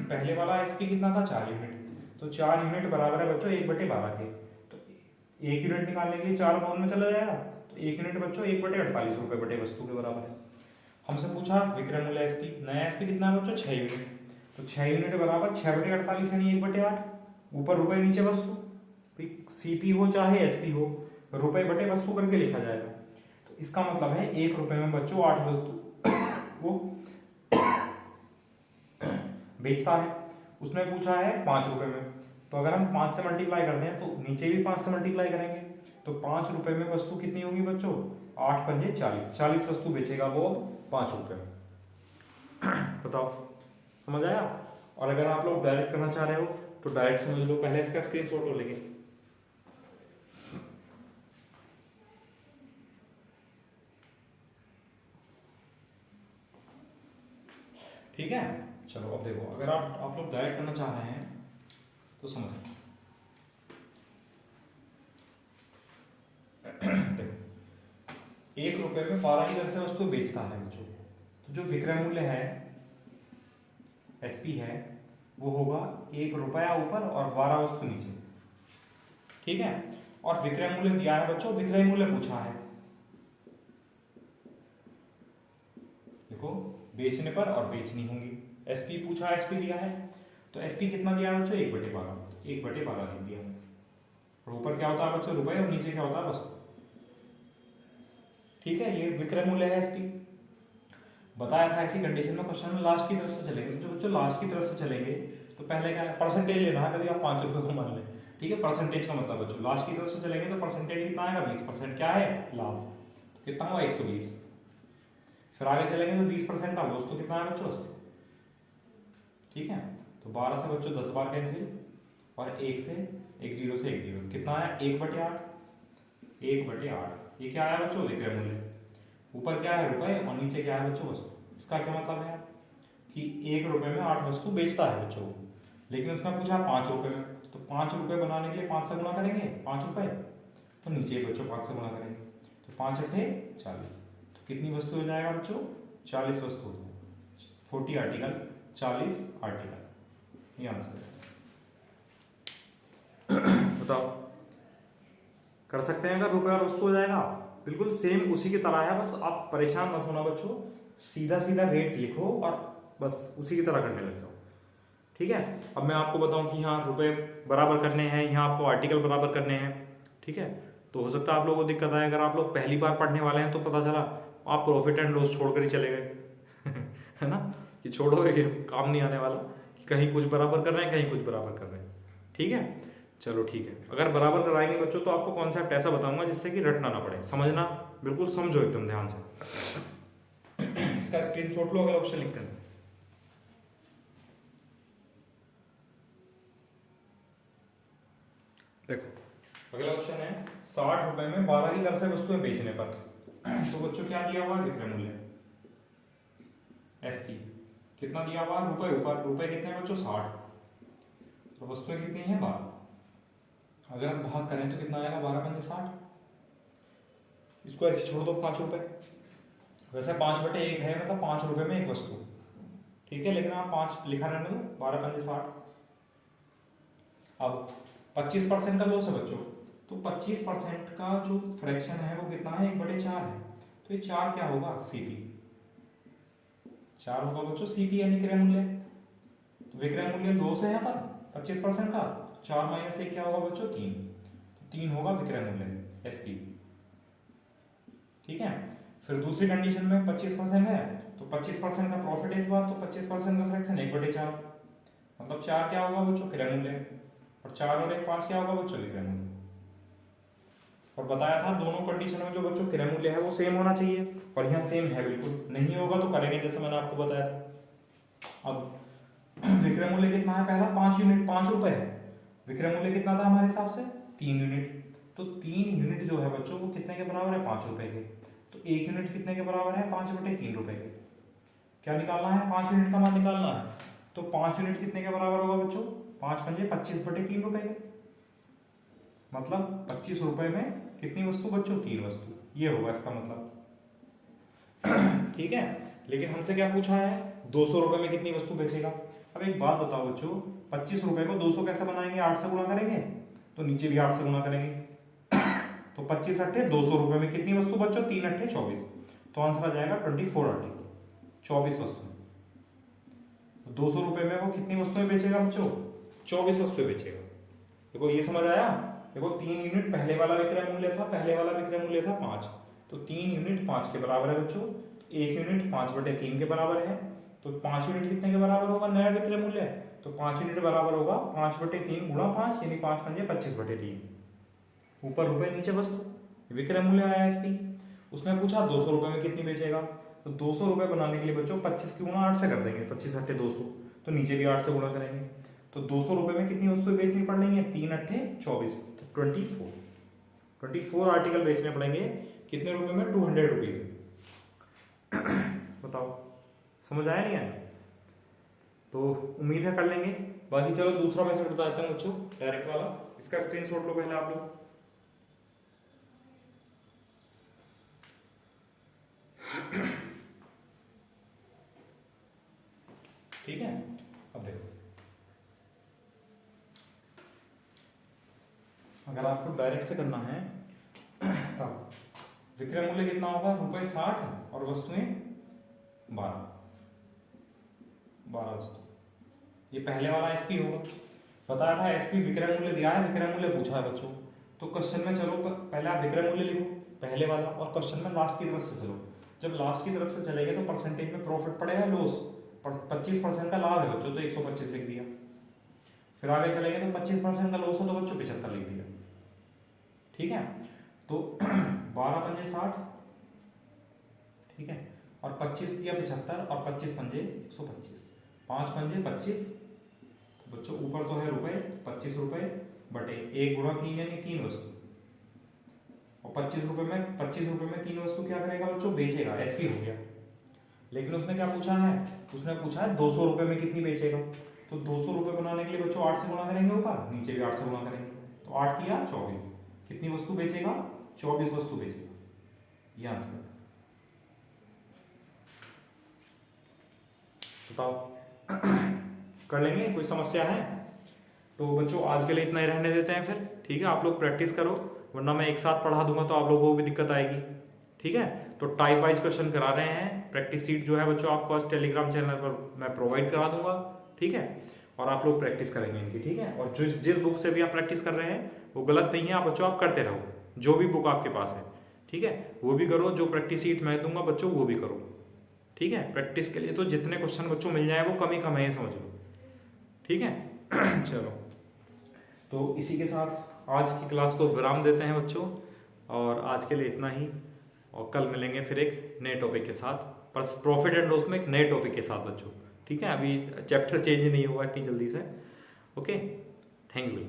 पहले वाला एसपी कितना था, 4 यूनिट, तो 4 यूनिट बराबर है बच्चों 1/12 के। तो 1 यूनिट निकालने के लिए 4 पाउंड में चला जाएगा, तो 1 यूनिट बच्चों 1/48 रुपए बटे वस्तु के बराबर है। हमसे पूछा विक्रय मूल्य एसपी, नया एसपी कितना है बच्चों, 6 यूनिट, तो 6 यूनिट बराबर 6/48 यानी 1/8, ऊपर रुपए नीचे वस्तु। सीपी हो चाहे एसपी हो, रुपए बटे वस्तु करके लिखा जाएगा। तो इसका मतलब है 1 रुपए में बच्चों 8 वस्तु वो बेचता है। उसने पूछा है 5 रुपए में, तो अगर हम 5 से मल्टीप्लाई करते हैं तो नीचे भी 5 से मल्टीप्लाई करेंगे, तो 5 रुपए में वस्तु कितनी होगी बच्चों, 8 पंजे 40, 40 वस्तु बेचेगा वो 5 रुपए में। बताओ समझ आया। और अगर आप लोग डायरेक्ट करना चाह रहे हो तो डायरेक्ट समझ लो, पहले इसका स्क्रीनशॉट लो लेके। ठीक है, चलो अब देखो, अगर आप लोग डायरेक्ट करना चाह रहे हैं तो समझ देखो, 1 रुपए में 12 की दर से वस्तु बेचता है बच्चों, तो जो विक्रय मूल्य है एसपी है वो होगा 1 रुपया ऊपर और 12 वस्तु नीचे। ठीक है, और विक्रय मूल्य दिया है बच्चों, विक्रय मूल्य पूछा है, देखो बेचने पर और बेचनी होंगी। एसपी पूछा, एसपी दिया है, तो एसपी कितना दिया है बच्चों, 1/12, 1/12 लिख दिया। और ऊपर क्या होता है बच्चों, रुपए, और नीचे क्या होता है वस्तु। ठीक है, ये विक्रय मूल्य है एसपी। बताया था ऐसी कंडीशन में क्वेश्चन में लास्ट की तरफ से चलेंगे, तो बच्चों लास्ट की तरफ से चलेंगे तो पहले क्या है, परसेंटेज लेना है, कभी आप 5 रुपए को मान लें। ठीक है, परसेंटेज का मतलब बच्चों लास्ट की तरफ से चलेंगे तो परसेंटेज कितना आएगा, 20% क्या है, लाभ, तो कितना हुआ 120। फिर आगे चलेंगे तो 20% का लॉस, तो कितना है बच्चों 80। ठीक है, तो 12 से बच्चों 10 बार कैंसिल, और 1 से 1 0 से 1 0, कितना आया 1/8, 1/8। ये क्या आया बच्चों, विक्रय मूल्य। ऊपर क्या है रुपए और नीचे क्या है बच्चों वस्तु। इसका क्या मतलब है कि 1 रुपए में 8 वस्तु बेचता है बच्चों, लेकिन उसने पूछा 5 रुपए में, तो 5 रुपए बनाने के लिए 5 से गुणा करेंगे, 5 रुपए, तो नीचे बच्चों 5 से गुणा करेंगे, तो 5 अट्ठे 40, तो कितनी वस्तु हो जाएगा बच्चों, 40 वस्तु हो जाएगा। 40 आर्टिकल, 40 आर्टिकल, ये आंसर है। बताओ कर सकते हैं अगर रुपए और वस्तु हो जाएगा, बिल्कुल सेम उसी की तरह है, बस आप परेशान मत होना बच्चों, सीधा सीधा रेट लिखो और बस उसी की तरह करने लग जाओ। ठीक है, अब मैं आपको बताऊं कि यहाँ रुपए बराबर करने हैं, यहाँ आपको आर्टिकल बराबर करने हैं। ठीक है, तो हो सकता है आप लोगों को दिक्कत आए, अगर आप लोग पहली बार पढ़ने वाले हैं तो पता चला आप प्रॉफिट एंड लॉस छोड़कर ही चले गए है ना, कि छोड़ो ये काम नहीं आने वाला, कि कहीं कुछ बराबर कर रहे हैं कहीं कुछ बराबर कर रहे हैं। ठीक है, चलो ठीक है, अगर बराबर कराएंगे बच्चों तो आपको कॉन्सेप्ट ऐसा बताऊंगा जिससे कि रटना ना पड़े, समझना, बिल्कुल समझो एकदम ध्यान से। इसका स्क्रीनशॉट लो, अगला क्वेश्चन लिखते हैं। देखो अगला क्वेश्चन है 60 रुपए में 12 की दर से वस्तुएं बेचने पर तो बच्चों क्या दिया हुआ है, विक्रय मूल्य एसपी कितना दिया हुआ रुपए, ऊपर रुपए कितने हैं बच्चों 60, तो वस्तुएं कितनी है 12। अगर हम भाग करें तो कितना आएगा 12 पंजे 60, इसको ऐसे छोड़ दो 5 रुपए। वैसे 5/1 है मतलब 5 रुपए में एक वस्तु, ठीक है, लेकिन आप 5 लिखा रहने दो, 12 पंजे 60। अब 25% का लॉस है बच्चों, तो 25% का जो फ्रैक्शन है वो कितना है 1/4 है, तो ये 4 क्या होगा सीपी, 4 होगा बच्चों सीपी यानी क्रय मूल्य। तो विक्रय मूल्य लॉस है यहाँ पर 25% का, 4 - 1 क्या होगा बच्चों 3, तो 3 होगा विक्रय मूल्य एसपी, ठीक है। फिर दूसरी कंडीशन में 25% है, तो 25% का प्रॉफिट है इस बार, तो 25% का फ्रैक्शन 1/4, मतलब 4 क्या होगा बच्चों क्रय मूल्य, और 4 और 1 5 क्या होगा बच्चों विक्रय मूल्य। और बताया था दोनों कंडीशन में जो बच्चों क्रय मूल्य है वो सेम होना चाहिए, और यहाँ सेम है बिल्कुल, नहीं होगा तो करेंगे जैसे मैंने आपको बताया था। अब विक्रय मूल्य कितना है, पहला 5 यूनिट 5 रुपए है, विक्रय मूल्य कितना था हमारे हिसाब से 3 यूनिट, तो 3 यूनिट जो है बच्चों वो कितने के बराबर है 5 रुपए के, तो 1 यूनिट कितने के बराबर है 5/3 रुपए के। क्या निकालना है 5 यूनिट का मान निकालना है, तो 5 यूनिट कितने के बराबर होगा बच्चों 5 पंजे 25/3 रुपए के, मतलब 25 रुपए में कितनी वस्तु बच्चों 3 वस्तु, ये होगा इसका मतलब, ठीक है। लेकिन हमसे क्या पूछा है 200 रुपए में कितनी वस्तु बेचेगा। अब एक बात बताओ बच्चों 25 रुपए को 200 कैसे बनाएंगे, 8 से गुणा करेंगे, तो नीचे भी 8 से गुणा करेंगे, तो 25 अट्ठे 200 रुपए में कितनी वस्तु बच्चों 3 अट्ठे 24, तो आंसर आ जाएगा 24 आर्टिकल, 24 वस्तु। 200 रुपए में वो कितनी वस्तुएं बेचेगा बच्चों 24 वस्तुएं बेचेगा। देखो ये समझ आया, देखो 3 यूनिट पहले वाला विक्रय मूल्य था, पहले वाला विक्रय मूल्य था 5, तो 3 यूनिट 5 के बराबर है बच्चों, तो 1 यूनिट 5/3 के बराबर है, तो 5 यूनिट कितने के बराबर होगा नया विक्रय मूल्य, तो 5 यूनिट बराबर होगा 5/3 गुणा 5 यानी 5 पंजे 25/3, ऊपर रुपए नीचे वस्तु, विक्रय मूल्य आया एसपी। उसमें पूछा 200 रुपए में कितनी बेचेगा, तो 200 रुपए बनाने के लिए बच्चों 25 की गुणा 8 से कर देंगे, 25 अट्ठे 200, तो नीचे भी 8 से गुणा करेंगे, तो 200 रुपए में कितनी वस्तुएं बेचनी पड़ेंगी 3 अट्ठे 24, तो 24 आर्टिकल बेचने पड़ेंगे, कितने रुपए में 200 रुपीज में। बताओ समझ आया नहीं आया, तो उम्मीद है कर लेंगे। बाकी चलो दूसरा मेथड बता देता हूँ बच्चों डायरेक्ट वाला, इसका स्क्रीनशॉट लो पहले आप लोग। ठीक है, अब देखो अगर आपको डायरेक्ट से करना है तब विक्रय मूल्य कितना होगा ₹60 और वस्तुएं 12 वस्तु, ये पहले वाला एसपी होगा। बताया था एसपी विक्रय मूल्य दिया है, विक्रय मूल्य पूछा है बच्चों, तो क्वेश्चन में चलो पहले आप विक्रय मूल्य लिखो पहले वाला, और क्वेश्चन में लास्ट की तरफ से चलो, जब लास्ट की तरफ से चलेंगे तो परसेंटेज में प्रॉफिट पड़ेगा लॉस, 25% का लाभ है बच्चों तो 125 लिख दिया, फिर आगे चलेंगे तो 25% का लॉस हो तो बच्चों 75 लिख दिया, ठीक है। तो 12 पंजे 60, ठीक है, और 25 दिया 75, और 25 पंजे 125, 5 पंजे 25, तो बच्चों ऊपर तो है रुपए 25 रुपए बटे 1 गुणा 3 यानी 3 वस्तु, और 25 रुपए में 3 वस्तु क्या करेगा बच्चों बेचेगा, एसपी हो गया। लेकिन उसने क्या पूछा है, उसने पूछा है 200 रुपए में कितनी बेचेगा, तो 200 रुपए बनाने के लिए बच्चों 8 से गुणा करेंगे, ऊपर नीचे भी 8 से गुणा करेंगे, तो 8 दिया 24, कितनी वस्तु बेचेगा 24 वस्तु बेचेगा, ये आंसर। बताओ कर लेंगे, कोई समस्या है? तो बच्चों आज के लिए इतना ही रहने देते हैं फिर, ठीक है। आप लोग प्रैक्टिस करो, वरना मैं एक साथ पढ़ा दूंगा तो आप लोगों को भी दिक्कत आएगी, ठीक है। तो टाइप वाइज क्वेश्चन करा रहे हैं, प्रैक्टिस सीट जो है बच्चों आपको आज टेलीग्राम चैनल पर मैं प्रोवाइड करा दूंगा, ठीक है, और आप लोग प्रैक्टिस करेंगे इनकी, ठीक है। और जिस बुक से भी आप प्रैक्टिस कर रहे हैं वो गलत नहीं है, आप बच्चों आप करते रहो, जो भी बुक आपके पास है, ठीक है, वो भी करो, जो प्रैक्टिस सीट मैं दूंगा बच्चों वो भी करो, ठीक है। प्रैक्टिस के लिए तो जितने क्वेश्चन बच्चों मिल जाए वो कम ही कम है, समझ लो, ठीक है। चलो, तो इसी के साथ आज की क्लास को विराम देते हैं बच्चों, और आज के लिए इतना ही, और कल मिलेंगे फिर एक नए टॉपिक के साथ, पर प्रॉफिट एंड लॉस में एक नए टॉपिक के साथ बच्चों, ठीक है। अभी चैप्टर चेंज नहीं हुआ इतनी जल्दी से, ओके, थैंक यू।